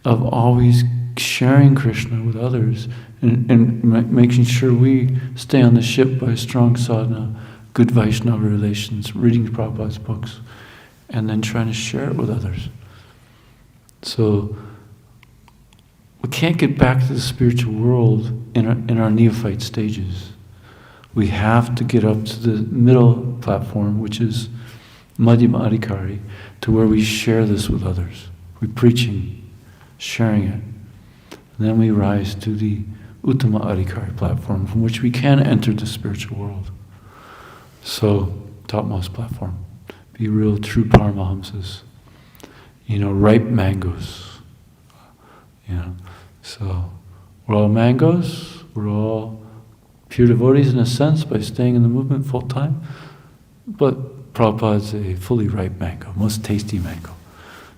of always sharing Krishna with others and making sure we stay on the ship by strong sadhana, good Vaishnava relations, reading Prabhupada's books, and then trying to share it with others. So we can't get back to the spiritual world in our neophyte stages. We have to get up to the middle platform, which is Madhyama Adhikari, to where we share this with others. We're preaching, sharing it. And then we rise to the Uttama Adhikari platform, from which we can enter the spiritual world. So, topmost platform. Be real, true Paramahamsas. Ripe mangoes. So, we're all mangoes, we're all pure devotees in a sense by staying in the movement full time, but Prabhupada's a fully ripe mango, most tasty mango.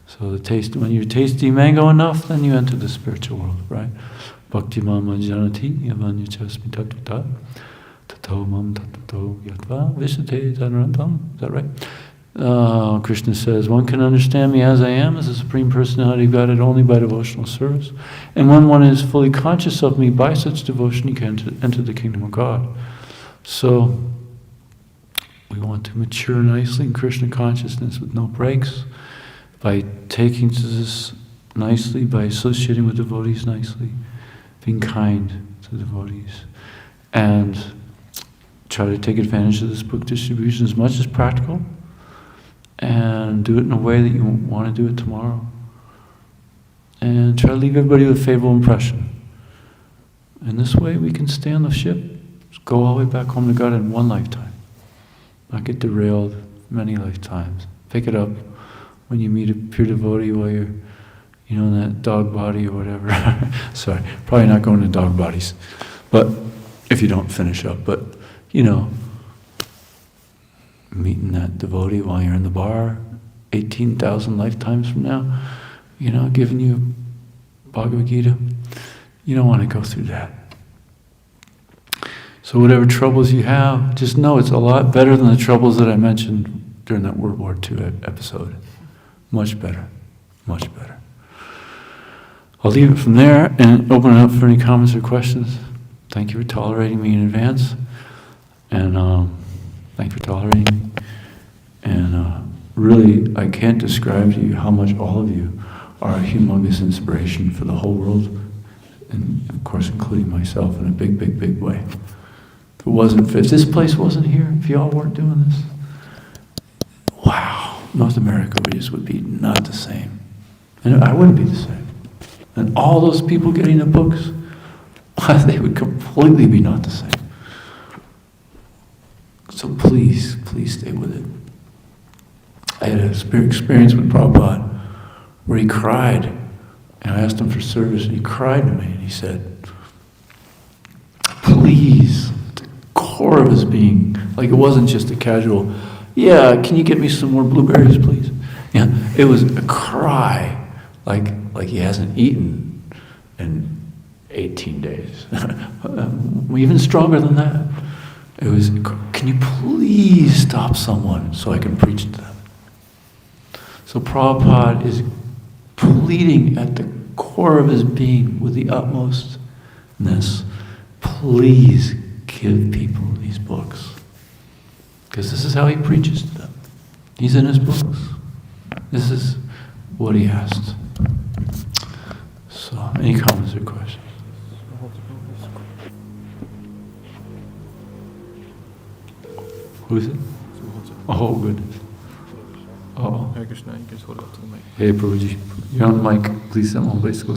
So when you're tasty mango enough, then you enter the spiritual world, right? Bhakti mama janati yavanyachasmi tatuta tato mam tatato yatva vishate dhanarantam. Is that right? Krishna says, one can understand me as I am, as the Supreme Personality of Godhead, only by devotional service. And when one is fully conscious of me by such devotion, he can enter the kingdom of God. So, we want to mature nicely in Krishna consciousness with no breaks, by taking to this nicely, by associating with devotees nicely, being kind to devotees, and try to take advantage of this book distribution as much as practical, and do it in a way that you want to do it tomorrow. And try to leave everybody with a favorable impression. And this way we can stay on the ship, go all the way back home to God in one lifetime. Not get derailed many lifetimes. Pick it up when you meet a pure devotee while you're, in that dog body or whatever. Sorry, probably not going to dog bodies. But if you don't finish up, but, meeting that devotee while you're in the bar, 18,000 lifetimes from now, giving you Bhagavad Gita. You don't want to go through that. So whatever troubles you have, just know it's a lot better than the troubles that I mentioned during that World War II episode. Much better. Much better. I'll leave it from there and open it up for any comments or questions. Thank you for tolerating me in advance. And thank you for tolerating me. And really, I can't describe to you how much all of you are a humongous inspiration for the whole world, and of course including myself in a big, big, big way. If this place wasn't here, if y'all weren't doing this, wow, North America would be not the same. And I wouldn't be the same. And all those people getting the books, they would completely be not the same. So please, please stay with it. I had a experience with Prabhupada where he cried, and I asked him for service, and he cried to me, and he said, please, the core of his being, like it wasn't just a casual, yeah, can you get me some more blueberries, please? Yeah, it was a cry, like he hasn't eaten in 18 days. Even stronger than that. It was, can you please stop someone so I can preach to them? So Prabhupada is pleading at the core of his being with the utmostness, please give people these books. Because this is how he preaches to them. He's in his books. This is what he asked. So, any comments or questions? Who is it? Oh, goodness. Oh. Hare Krishna, you can hold up to the mic. Hey, Prabhuji, you're on the mic. Please send one place to go.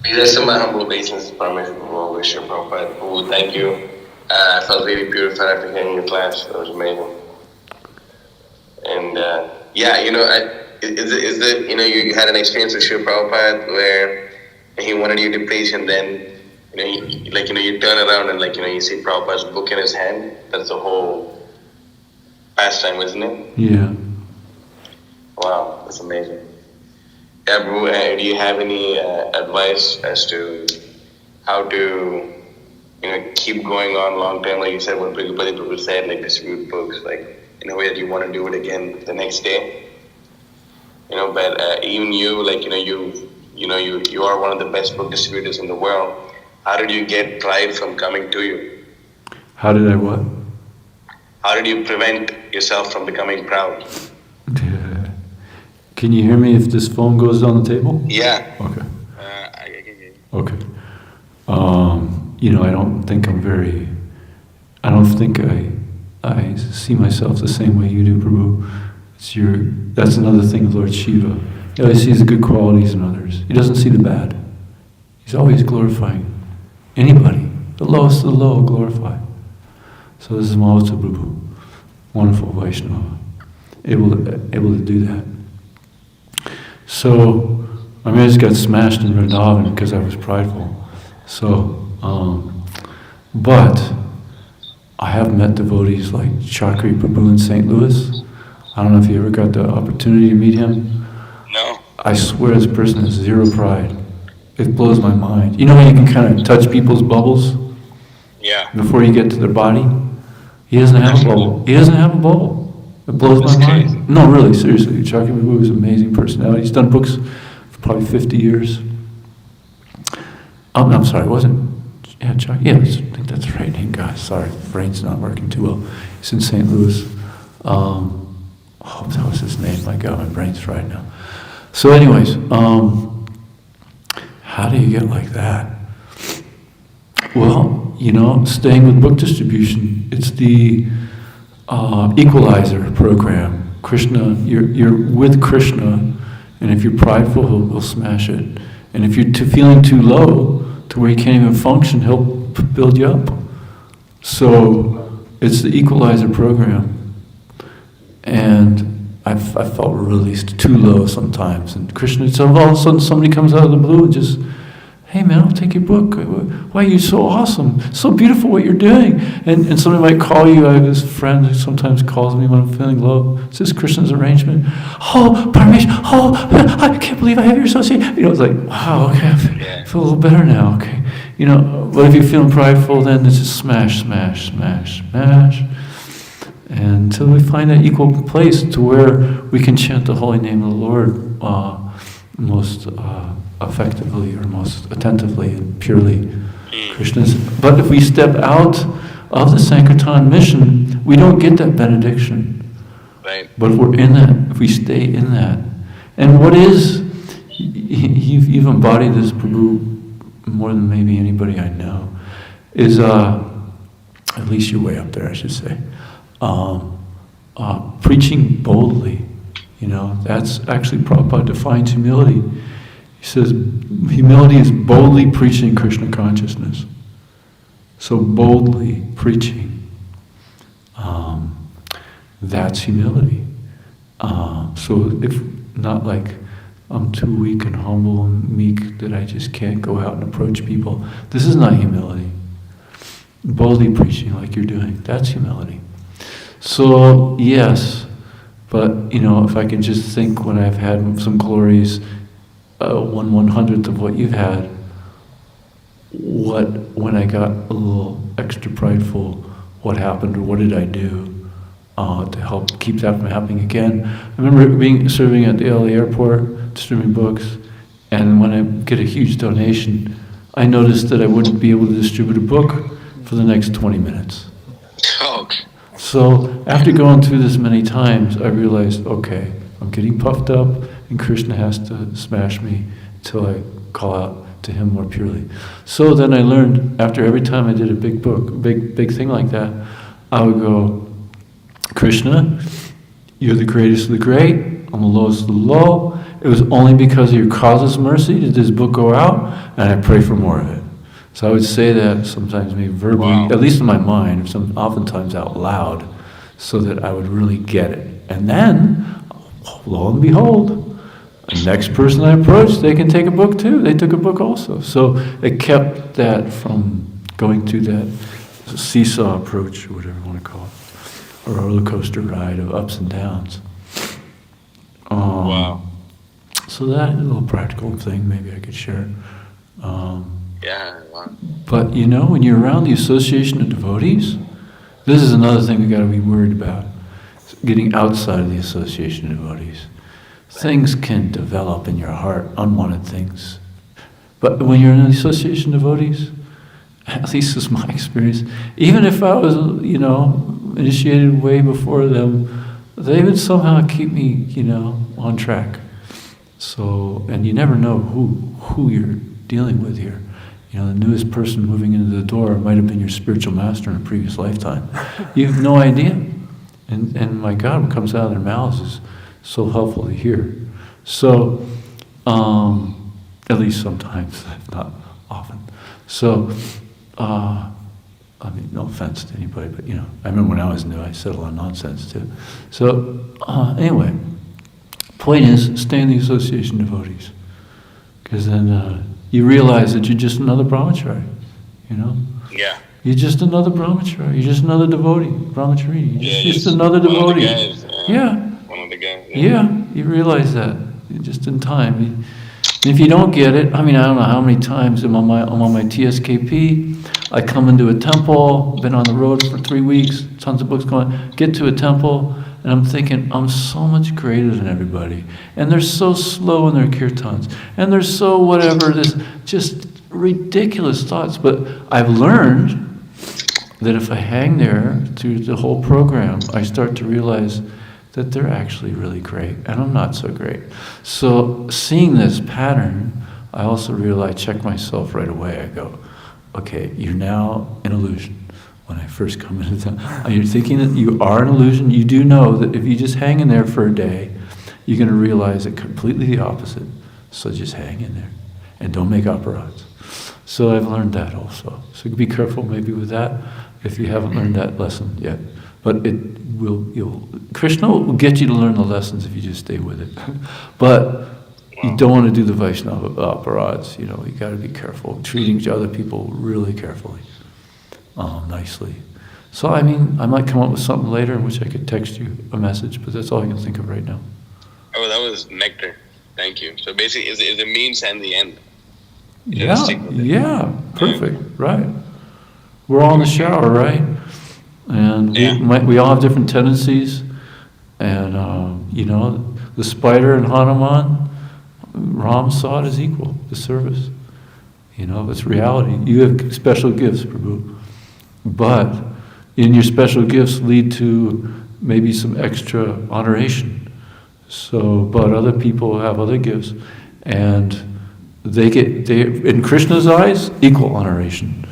Please accept my humble obeisance, Paramesvara Prabhu, wish you Prabhupada. Prabhu, thank you. I felt really purified after hearing your class. That was amazing. And yeah, you know, you had an experience with Shiva Prabhupada where he wanted you to preach, and then you turn around and you see Prabhupada's book in his hand. That's the whole pastime, isn't it? Yeah. Wow, that's amazing. Yeah, Prabhu, do you have any advice as to how to keep going on long term? Like you said, what Prabhupada Prabhu said, like distribute books, like in a way that you want to do it again the next day. But even you, you are one of the best book distributors in the world. How did you get pride from coming to you? How did I what? How did you prevent yourself from becoming proud? Can you hear me if this phone goes on the table? Yeah. Okay. I can hear you. Okay. I don't think I see myself the same way you do, Prabhu. That's another thing of Lord Shiva. He always sees the good qualities in others. He doesn't see the bad. He's always glorifying anybody. The lowest of the low glorify. So this is Mahota Prabhu, wonderful Vaishnava, able to do that. So, I just got smashed in Vrindavan because I was prideful. So, but I have met devotees like Chakri Prabhu in St. Louis. I don't know if you ever got the opportunity to meet him. No. I swear this person has zero pride. It blows my mind. You know how you can kind of touch people's bubbles? Yeah. Before you get to their body? He doesn't have a bubble. He doesn't have a bubble. It blows my mind. Crazy. No, really, seriously. Chakri Prabhu is an amazing personality. He's done books for probably 50 years. I'm sorry, it wasn't. Yeah, Chakri. Yeah, I think that's the right name, guys. Sorry, brain's not working too well. He's in St. Louis. That was his name. My God, my brain's fried now. So, anyways, how do you get like that? Well, staying with book distribution, it's the equalizer program. Krishna, you're with Krishna, and if you're prideful, he'll smash it. And if you're feeling too low to where you can't even function, he'll build you up. So it's the equalizer program. And I felt really too low sometimes. And Krishna, so all of a sudden somebody comes out of the blue and just, hey man, I'll take your book. Why, you're so awesome. So beautiful what you're doing. And somebody might call you. I have this friend who sometimes calls me when I'm feeling low. It's this Krishna's arrangement. Oh, Paramesvara, I can't believe I have your association. It's like, wow, okay, I feel a little better now, okay. But if you're feeling prideful, then it's just smash, smash, smash, smash. And until we find that equal place to where we can chant the holy name of the Lord most effectively or most attentively and purely Krishna's. But if we step out of the Sankirtan mission, we don't get that benediction. Right. But if we're in that, if we stay in that. And what is, you've embodied this, Prabhu, more than maybe anybody I know, is, at least you're way up there, I should say, preaching boldly. That's actually Prabhupada defines humility. He says, humility is boldly preaching Krishna consciousness. So boldly preaching, that's humility. So if not like, I'm too weak and humble and meek that I just can't go out and approach people. This is not humility. Boldly preaching like you're doing, that's humility. So, yes, but, if I can just think when I've had some glories, 1/100th of what you've had, when I got a little extra prideful, what happened or what did I do to help keep that from happening again? I remember serving at the LA airport, distributing books, and when I get a huge donation, I noticed that I wouldn't be able to distribute a book for the next 20 minutes. Oh. So after going through this many times, I realized, okay, I'm getting puffed up, and Krishna has to smash me until I call out to him more purely. So then I learned, after every time I did a big book, big thing like that, I would go, Krishna, you're the greatest of the great, I'm the lowest of the low. It was only because of your causeless mercy did this book go out, and I pray for more of it. So I would say that sometimes maybe verbally, at least in my mind, oftentimes out loud, so that I would really get it. And then, lo and behold, the next person I approached, they can take a book too. They took a book also. So it kept that from going through that seesaw approach, or whatever you want to call it, or a roller coaster ride of ups and downs. Wow. So that is a little practical thing maybe I could share. Yeah, wow. But you know, when you're around the association of devotees, this is another thing we got to be worried about. Getting outside of the association of devotees. Things can develop in your heart, unwanted things. But when you're in the association of devotees, at least is my experience, even if I was, you know, initiated way before them, they would somehow keep me, you know, on track. So, and you never know who you're dealing with here. You know, the newest person moving into the door might have been your spiritual master in a previous lifetime. You have no idea. And my God, what comes out of their mouths is so helpful to hear. So, at least sometimes, not often. So, I mean, no offense to anybody, but you know, I remember when I was new, I said a lot of nonsense too. So, anyway, point is, stay in the association of devotees. Because then you realize that you're just another brahmachari, you know? Yeah. You're just another brahmachari, you're just another devotee, brahmachari. You're just another devotee. One of the guys, yeah. One of the guys. Yeah, you realize that just in time. If you don't get it, I mean, I don't know how many times I'm on my TSKP, I come into a temple, been on the road for 3 weeks, tons of books going, get to a temple, and I'm thinking, I'm so much greater than everybody. And they're so slow in their kirtans. And they're so whatever, this just ridiculous thoughts. But I've learned that if I hang there through the whole program, I start to realize that they're actually really great, and I'm not so great. So seeing this pattern, I also realize, check myself right away. I go, okay, you're now an illusion. When I first come into town, you're thinking that you are an illusion. You do know that if you just hang in there for a day, you're going to realize it completely the opposite. So just hang in there, and don't make aparats. So I've learned that also. So be careful maybe with that if you haven't learned that lesson yet. But Krishna will get you to learn the lessons if you just stay with it. But you don't want to do the Vaishnava aparats. You know, you got to be careful, treating other people really carefully, nicely. So I mean, I might come up with something later in which I could text you a message, but that's all I can think of right now. Oh, that was nectar. Thank you. So basically, it's the means and the end. Yeah, perfect, right. We're all in the shower, right? And we all have different tendencies. And, you know, the spider and Hanuman, Ram saw it as equal, the service. You know, it's reality. You have special gifts, Prabhu. But in your special gifts lead to maybe some extra honoration. So, but other people have other gifts. And they in Krishna's eyes, equal honoration.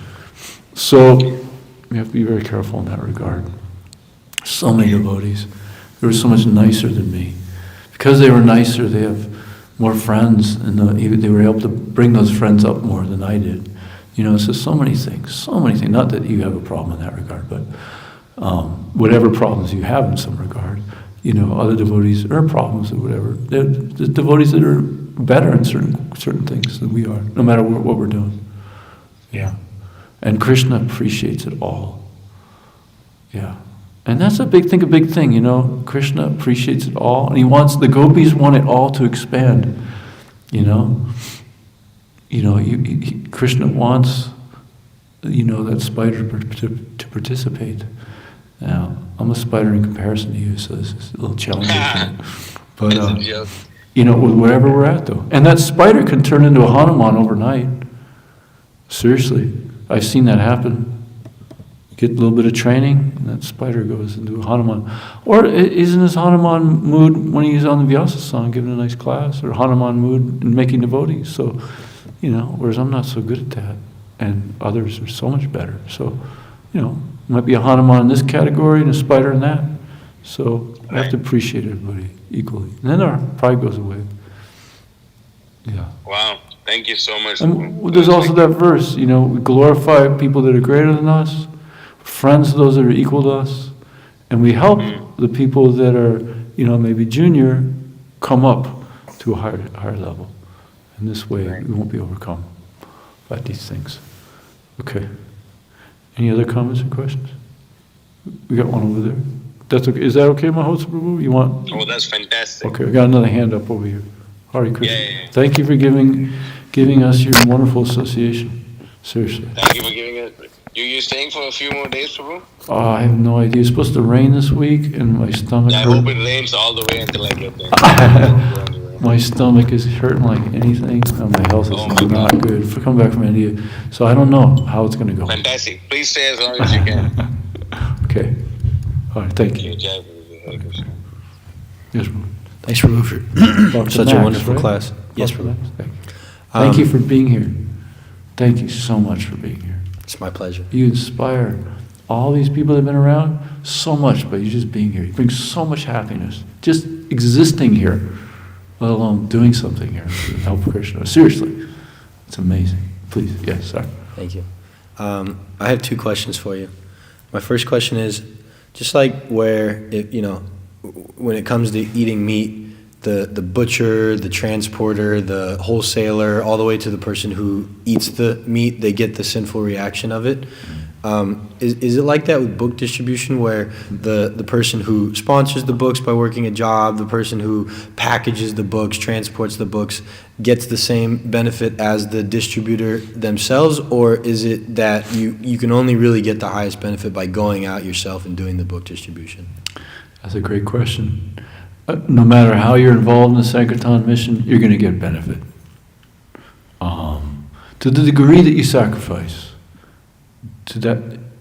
So we have to be very careful in that regard. So many devotees, they were so much nicer than me. Because they were nicer, they have more friends, and they were able to bring those friends up more than I did. You know, so many things. Not that you have a problem in that regard, but whatever problems you have in some regard, you know, other devotees are problems or whatever. They're the devotees that are better in certain things than we are, no matter what we're doing. Yeah. And Krishna appreciates it all. Yeah. And that's a big thing, you know. Krishna appreciates it all, and the gopis want it all to expand, you know. You know, Krishna wants, you know, that spider to participate. Now, I'm a spider in comparison to you, so this is a little challenging. But, you know, wherever we're at, though. And that spider can turn into a Hanuman overnight. Seriously. I've seen that happen. Get a little bit of training, and that spider goes into a Hanuman. Or is in his Hanuman mood when he's on the Vyasa song, giving a nice class, or Hanuman mood in making devotees. So whereas I'm not so good at that, and others are so much better. So, might be a Hanuman in this category and a spider in that. So I have to appreciate everybody equally. And then our pride goes away. Yeah. Wow. Thank you so much. And there's also that verse, we glorify people that are greater than us, friends of those that are equal to us, and we help the people that are, maybe junior, come up to a higher level. And this way, we won't be overcome by these things. Okay. Any other comments or questions? We got one over there. That's okay. Is that okay, Mahotsa Prabhu? You want? Oh, that's fantastic. Okay, we got another hand up over here. Hare Krishna. Yeah. Thank you for giving us your wonderful association. Seriously. Thank you for giving it. You staying for a few more days, Prabhu? I have no idea. It's supposed to rain this week, and my stomach I hurt. hope it rains all the way until I get there. My stomach is hurting like anything, and my health is not good. For coming back from India, so I don't know how it's going to go. Fantastic. Please stay as long as you can. Okay. All right. Thank you. Jai Prabhu. Hare Krishna. Yes, Prabhu. Thanks, Prabhu, for such a wonderful class. Yes, Dr. Prabhu. Max, thank you for being here. Thank you so much for being here. It's my pleasure. You inspire all these people that have been around so much by you just being here. You bring so much happiness. Just existing here, let alone doing something here to help Krishna. Seriously, it's amazing. Please, yes, sir. Thank you. I have two questions for you. My first question is, just like where, when it comes to eating meat, the butcher, the transporter, the wholesaler, all the way to the person who eats the meat, they get the sinful reaction of it. Is it like that with book distribution, where the person who sponsors the books by working a job, the person who packages the books, transports the books, gets the same benefit as the distributor themselves? Or is it that you can only really get the highest benefit by going out yourself and doing the book distribution? That's a great question. No matter how you're involved in the Sankirtan mission, you're going to get benefit. To the degree that you sacrifice, to that,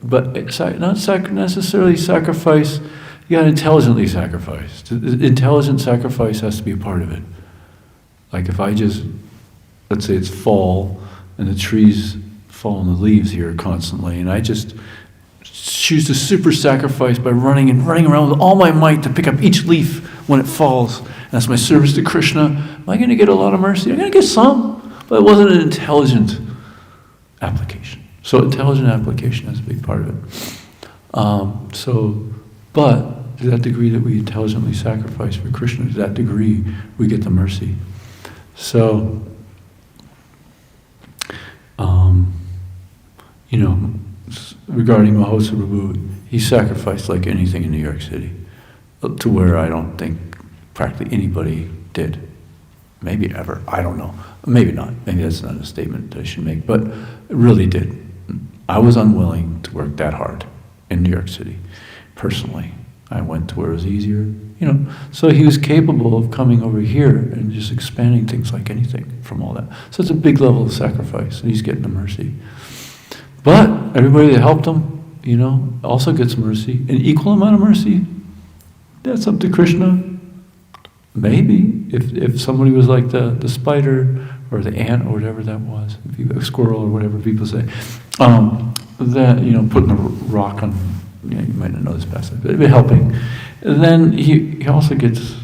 but not necessarily sacrifice. You got to intelligently sacrifice. Intelligent sacrifice has to be a part of it. Like if I just, let's say it's fall and the trees fall and the leaves here constantly, and I just choose to super sacrifice by running around with all my might to pick up each leaf when it falls. And that's my service to Krishna. Am I going to get a lot of mercy? I'm going to get some, but it wasn't an intelligent application. So intelligent application has to be part of it. But to that degree that we intelligently sacrifice for Krishna, to that degree we get the mercy. So, regarding Mahotsa Prabhu, he sacrificed like anything in New York City, to where I don't think practically anybody did. Maybe ever, I don't know. Maybe not. Maybe that's not a statement I should make, but it really did. I was unwilling to work that hard in New York City, personally. I went to where it was easier, So he was capable of coming over here and just expanding things like anything from all that. So it's a big level of sacrifice, and he's getting the mercy. But everybody that helped him, also gets mercy. An equal amount of mercy, that's up to Krishna. Maybe, if somebody was like the spider or the ant or whatever that was, a squirrel or whatever people say, that, putting a rock on, you might not know this passage, but helping. And then he also gets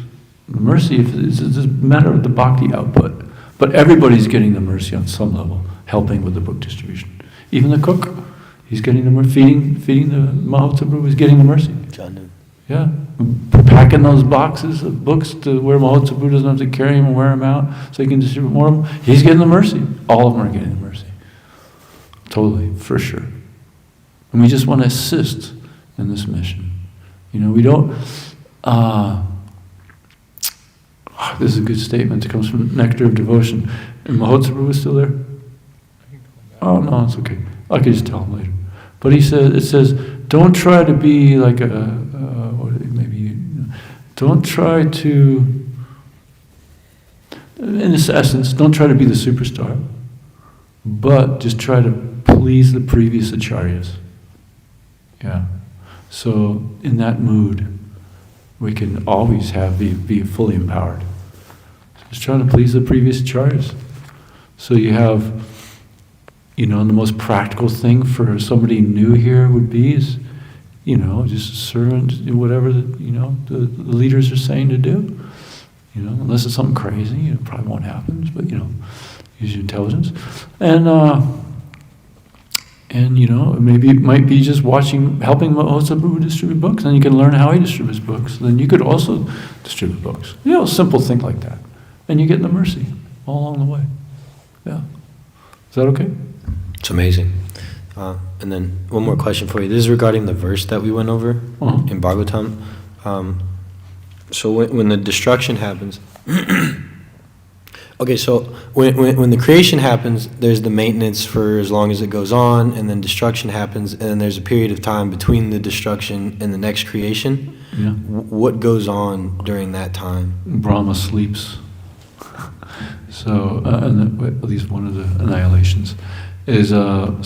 mercy if it's a matter of the bhakti output. But everybody's getting the mercy on some level, helping with the book distribution. Even the cook, he's getting the mercy, feeding the Mahotsa Prabhu, he's getting the mercy. Yeah, packing those boxes of books to where Mahotsa Prabhu doesn't have to carry them and wear them out, so he can distribute more of them. He's getting the mercy. All of them are getting the mercy. Totally, for sure. And we just want to assist in this mission. We don't. This is a good statement. It comes from Nectar of Devotion. And Mahotsa Prabhu is still there? Oh no, it's okay. I can just tell him later. But it says, don't try to be like don't try to, in this essence, don't try to be the superstar, but just try to please the previous acharyas. Yeah. So in that mood, we can always be fully empowered. Just trying to please the previous acharyas. So you have, the most practical thing for somebody new here would be is, just servant, whatever, the leaders are saying to do. Unless it's something crazy, it probably won't happen, but, use your intelligence. And maybe it might be just helping Mahotsa Prabhu distribute books, and you can learn how he distributes books. Then you could also distribute books. Simple thing like that. And you get the mercy all along the way. Yeah. Is that okay? It's amazing. And then one more question for you. This is regarding the verse that we went over in Bhagavatam. So when the destruction happens, okay, so when the creation happens, there's the maintenance for as long as it goes on, and then destruction happens, and then there's a period of time between the destruction and the next creation. Yeah. What goes on during that time? Brahma sleeps. So, at least one of the annihilations is, when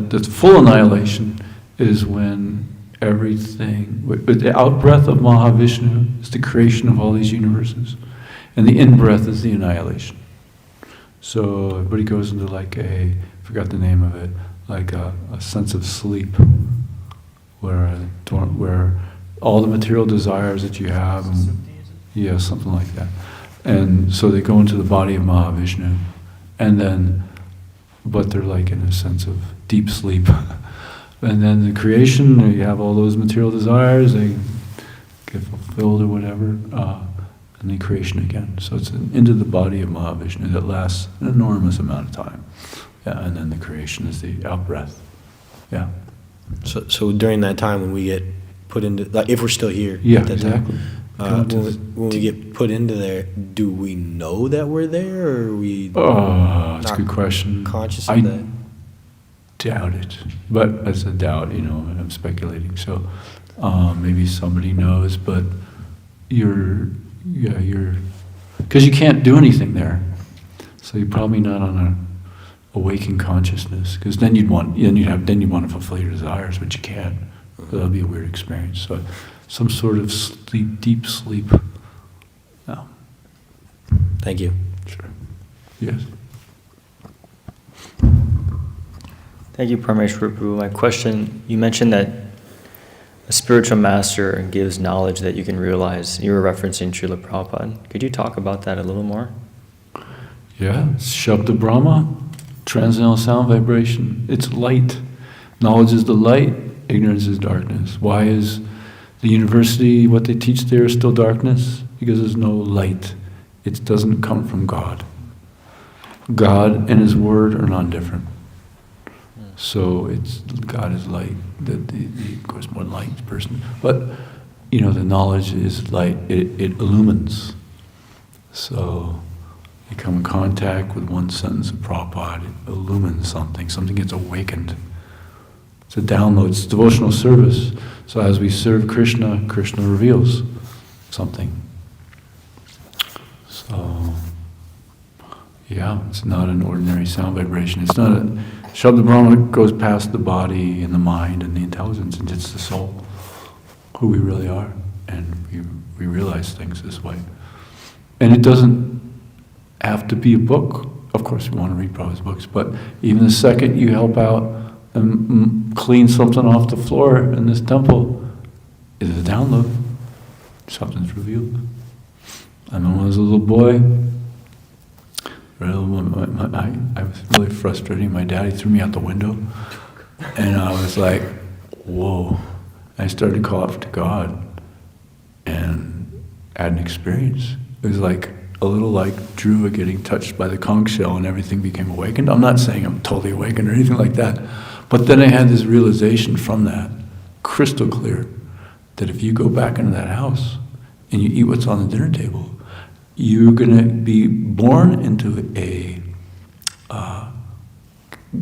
the full annihilation is when everything, the out-breath of Mahavishnu is the creation of all these universes, and the in-breath is the annihilation. So everybody goes into forgot the name of it, like a sense of sleep, where all the material desires that you have, something like that. And so they go into the body of Mahavishnu, but they're in a sense of deep sleep. And then the creation, you have all those material desires, they get fulfilled or whatever, and then creation again. So it's into the body of Mahavishnu that lasts an enormous amount of time. Yeah, and then the creation is the out-breath. Yeah. So during that time when we get put into, if we're still here. Yeah, at that exactly. time, when we get put into there, do we know that we're there, or are we that's a good question. conscious of that? Doubt it, but it's a doubt, I'm speculating. So maybe somebody knows, but you're, because you can't do anything there. So you're probably not on a awakened consciousness, because then you'd want to fulfill your desires, but you can't. So that'll be a weird experience. So some sort of sleep, deep sleep. No. Thank you. Sure. Yes. Thank you, Paramesvara Prabhu. My question, you mentioned that a spiritual master gives knowledge that you can realize. You were referencing Srila Prabhupada. Could you talk about that a little more? Yeah, Shabda Brahma, transcendental sound vibration. It's light. Knowledge is the light, ignorance is darkness. Why is the university, what they teach there, still darkness? Because there's no light. It doesn't come from God. God and His Word are non-different. So God is light, of course, more light person. But, the knowledge is light, it illumines. So you come in contact with one sentence of Prabhupada, it illumines something gets awakened. It's a download, it's devotional service. So as we serve Krishna, Krishna reveals something. So, yeah, it's not an ordinary sound vibration. It's not Shabda Brahma goes past the body and the mind and the intelligence and it's the soul, who we really are. And we realize things this way. And it doesn't have to be a book. Of course, we want to read Prabhupada's books, but even the second you help out and clean something off the floor in this temple, is a download. Something's revealed. I remember when I was a little boy, I was really frustrating. My daddy threw me out the window, and I was like, whoa. I started to call out to God, and had an experience. It was like a little like Dhruva getting touched by the conch shell and everything became awakened. I'm not saying I'm totally awakened or anything like that, but then I had this realization from that, crystal clear, that if you go back into that house and you eat what's on the dinner table, you're going to be born into a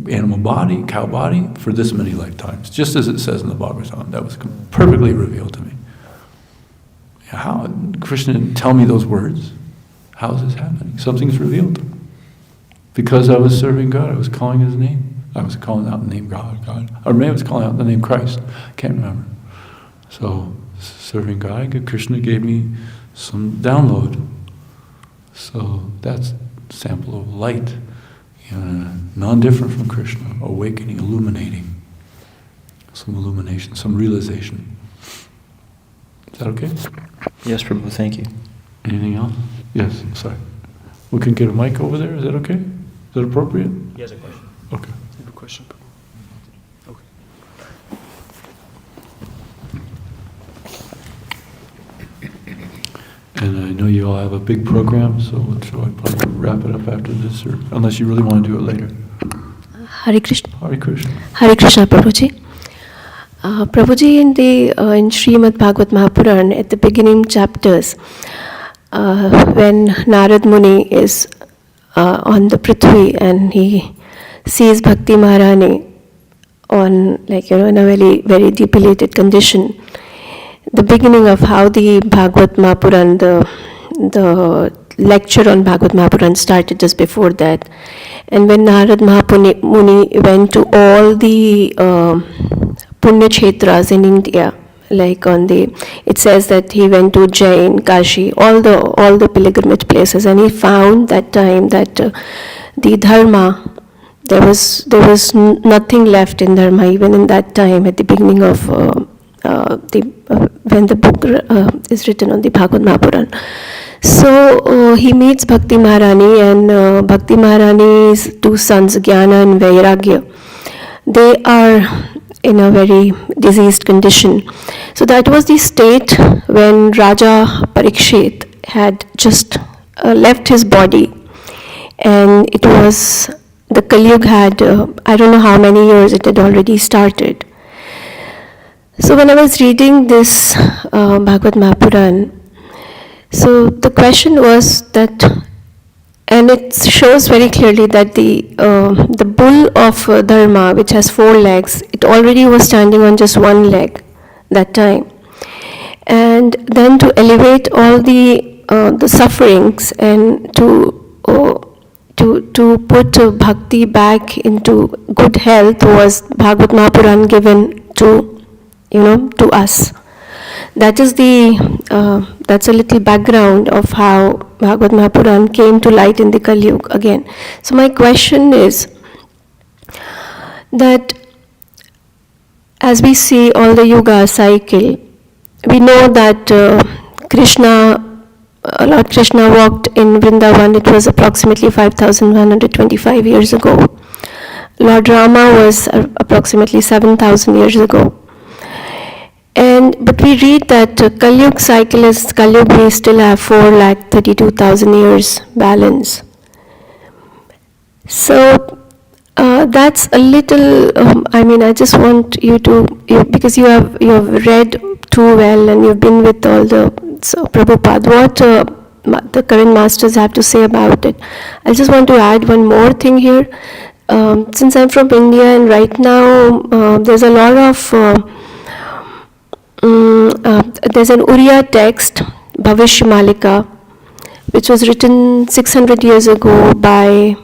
animal body, cow body, for this many lifetimes, just as it says in the Bhagavatam. That was perfectly revealed to me. How? Krishna didn't tell me those words. How is this happening? Something's revealed. Because I was serving God, I was calling His name. I was calling out the name God. Or maybe I was calling out the name Christ. Can't remember. So, serving God, Krishna gave me some download. So sample of light, non-different from Krishna, awakening, illuminating, some illumination, some realization. Is that okay? Yes, Prabhu, thank you. Anything else? Yes, sorry. We can get a mic over there, is that okay? Is that appropriate? He has a question. Okay. I have a question. Okay. And I know you all have a big program, so shall I probably wrap it up after this, or unless you really want to do it later? Hare Krishna. Hare Krishna. Hare Krishna, Prabhuji. Prabhuji, in Srimad Bhagavad Mahapuran, at the beginning chapters, when Narad Muni is on the Prithvi and he sees Bhakti Maharani on, in a very, very debilitated condition, the beginning of how the Bhagavad Mahapuran, the lecture on Bhagavad Mahapuran started just before that. And when Narad Muni went to all the Punya Kshetras in India, it says that he went to Jain, Kashi, all the pilgrimage places, and he found that time that the dharma, there was nothing left in dharma even in that time at the beginning of when the book is written on the Bhagavad Mahapuran. So he meets Bhakti Maharani, and Bhakti Maharani's two sons, Jnana and Vairagya, they are in a very diseased condition. So that was the state when Raja Parikshit had just left his body, and it was, the Kali Yuga had, I don't know how many years it had already started. So when I was reading this Bhagavad Mahapuran, so the question was that, and it shows very clearly that the bull of Dharma, which has 4 legs, it already was standing on just 1 leg that time. And then to elevate all the sufferings and to put bhakti back into good health was Bhagavad Mahapuran given to us. That is that's a little background of how Bhagavad Mahapuran came to light in the Kali Yuga again. So my question is that as we see all the Yuga cycle, we know that Lord Krishna walked in Vrindavan, it was approximately 5,125 years ago. Lord Rama was approximately 7,000 years ago. But we read that Kali Yuga cycle is Kali Yuga, we still have 4,32,000 years balance. So that's a little. I just want you to, because you have read too well and you've been with all the Prabhupada, what the current masters have to say about it. I just want to add one more thing here. Since I'm from India, and right now there's a lot of there's an Uriya text, Bhavishya Malika, which was written 600 years ago by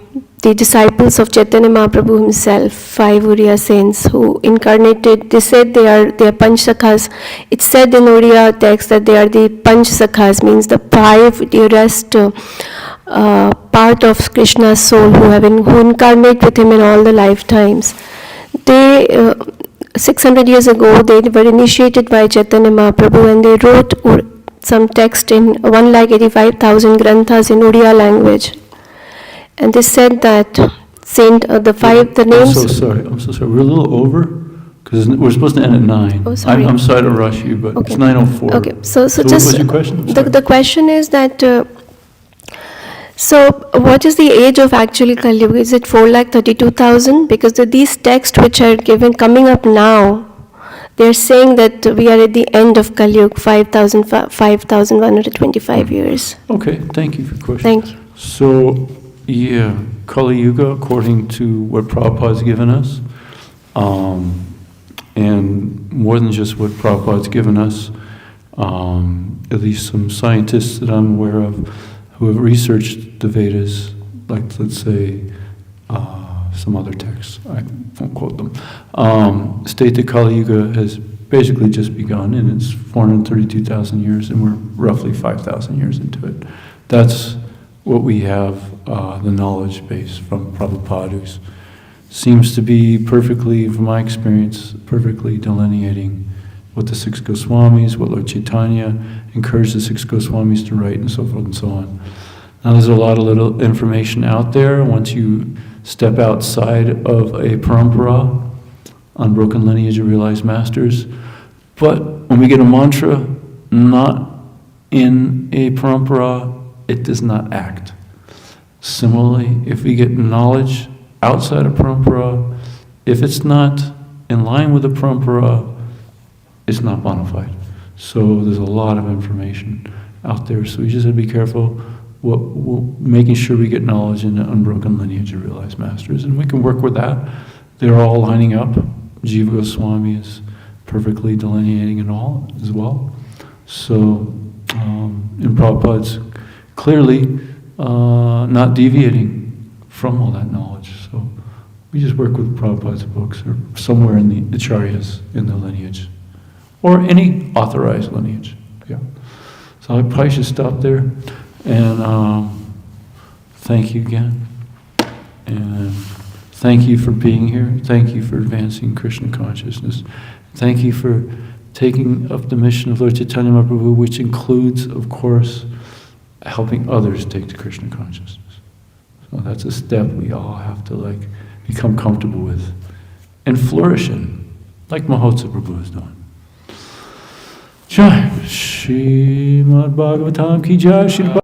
the disciples of Chaitanya Mahaprabhu himself, 5 Uriya saints who incarnated. They said they are Panch Sakhas. It's said in Uriya text that they are the Panch Sakhas, means the 5 dearest part of Krishna's soul who incarnate with him in all the lifetimes. They 600 years ago, they were initiated by Chaitanya Mahaprabhu, and they wrote some text in 1,85,000 granthas in Uriya language. And they said that the names. I'm so sorry. We're a little over, because we're supposed to end at 9. Oh, sorry. I'm sorry to rush you, but Okay. it's 9:04. Okay, so what just was your question? the question is that. So what is the age of actually Kali Yuga? Is it 4,32,000? Because these texts which are coming up now, they're saying that we are at the end of Kali Yuga, 5,125 years. Okay, thank you for your question. Thank you. So, yeah, Kali Yuga, according to what Prabhupada's given us, and more than just what Prabhupada's given us, at least some scientists that I'm aware of who have researched the Vedas, like let's say some other texts, I won't quote them, state that Kali Yuga has basically just begun, and it's 432,000 years, and we're roughly 5,000 years into it. That's what we have, the knowledge base from Prabhupada, who seems to be perfectly, from my experience, perfectly delineating what the six Goswamis, what Lord Chaitanya encouraged the six Goswamis to write, and so forth and so on. Now there's a lot of little information out there. Once you step outside of a parampara, unbroken lineage of realized masters, but when we get a mantra not in a parampara, it does not act. Similarly, if we get knowledge outside of parampara, if it's not in line with the parampara, it's not bona fide. So there's a lot of information out there. So we just have to be careful making sure we get knowledge in the unbroken lineage of realized masters. And we can work with that. They're all lining up. Jiva Goswami is perfectly delineating it all as well. So in Prabhupada's clearly not deviating from all that knowledge. So we just work with Prabhupada's books or somewhere in the acharyas in the lineage. Or any authorized lineage. Yeah. So I probably should stop there. And thank you again. And thank you for being here. Thank you for advancing Krishna consciousness. Thank you for taking up the mission of Lord Chaitanya Mahaprabhu, which includes, of course, helping others take to Krishna consciousness. So that's a step we all have to become comfortable with and flourish in, like Mahotsa Prabhu is doing. Jai Shrimad Bhagavatam ki jai, Shrimad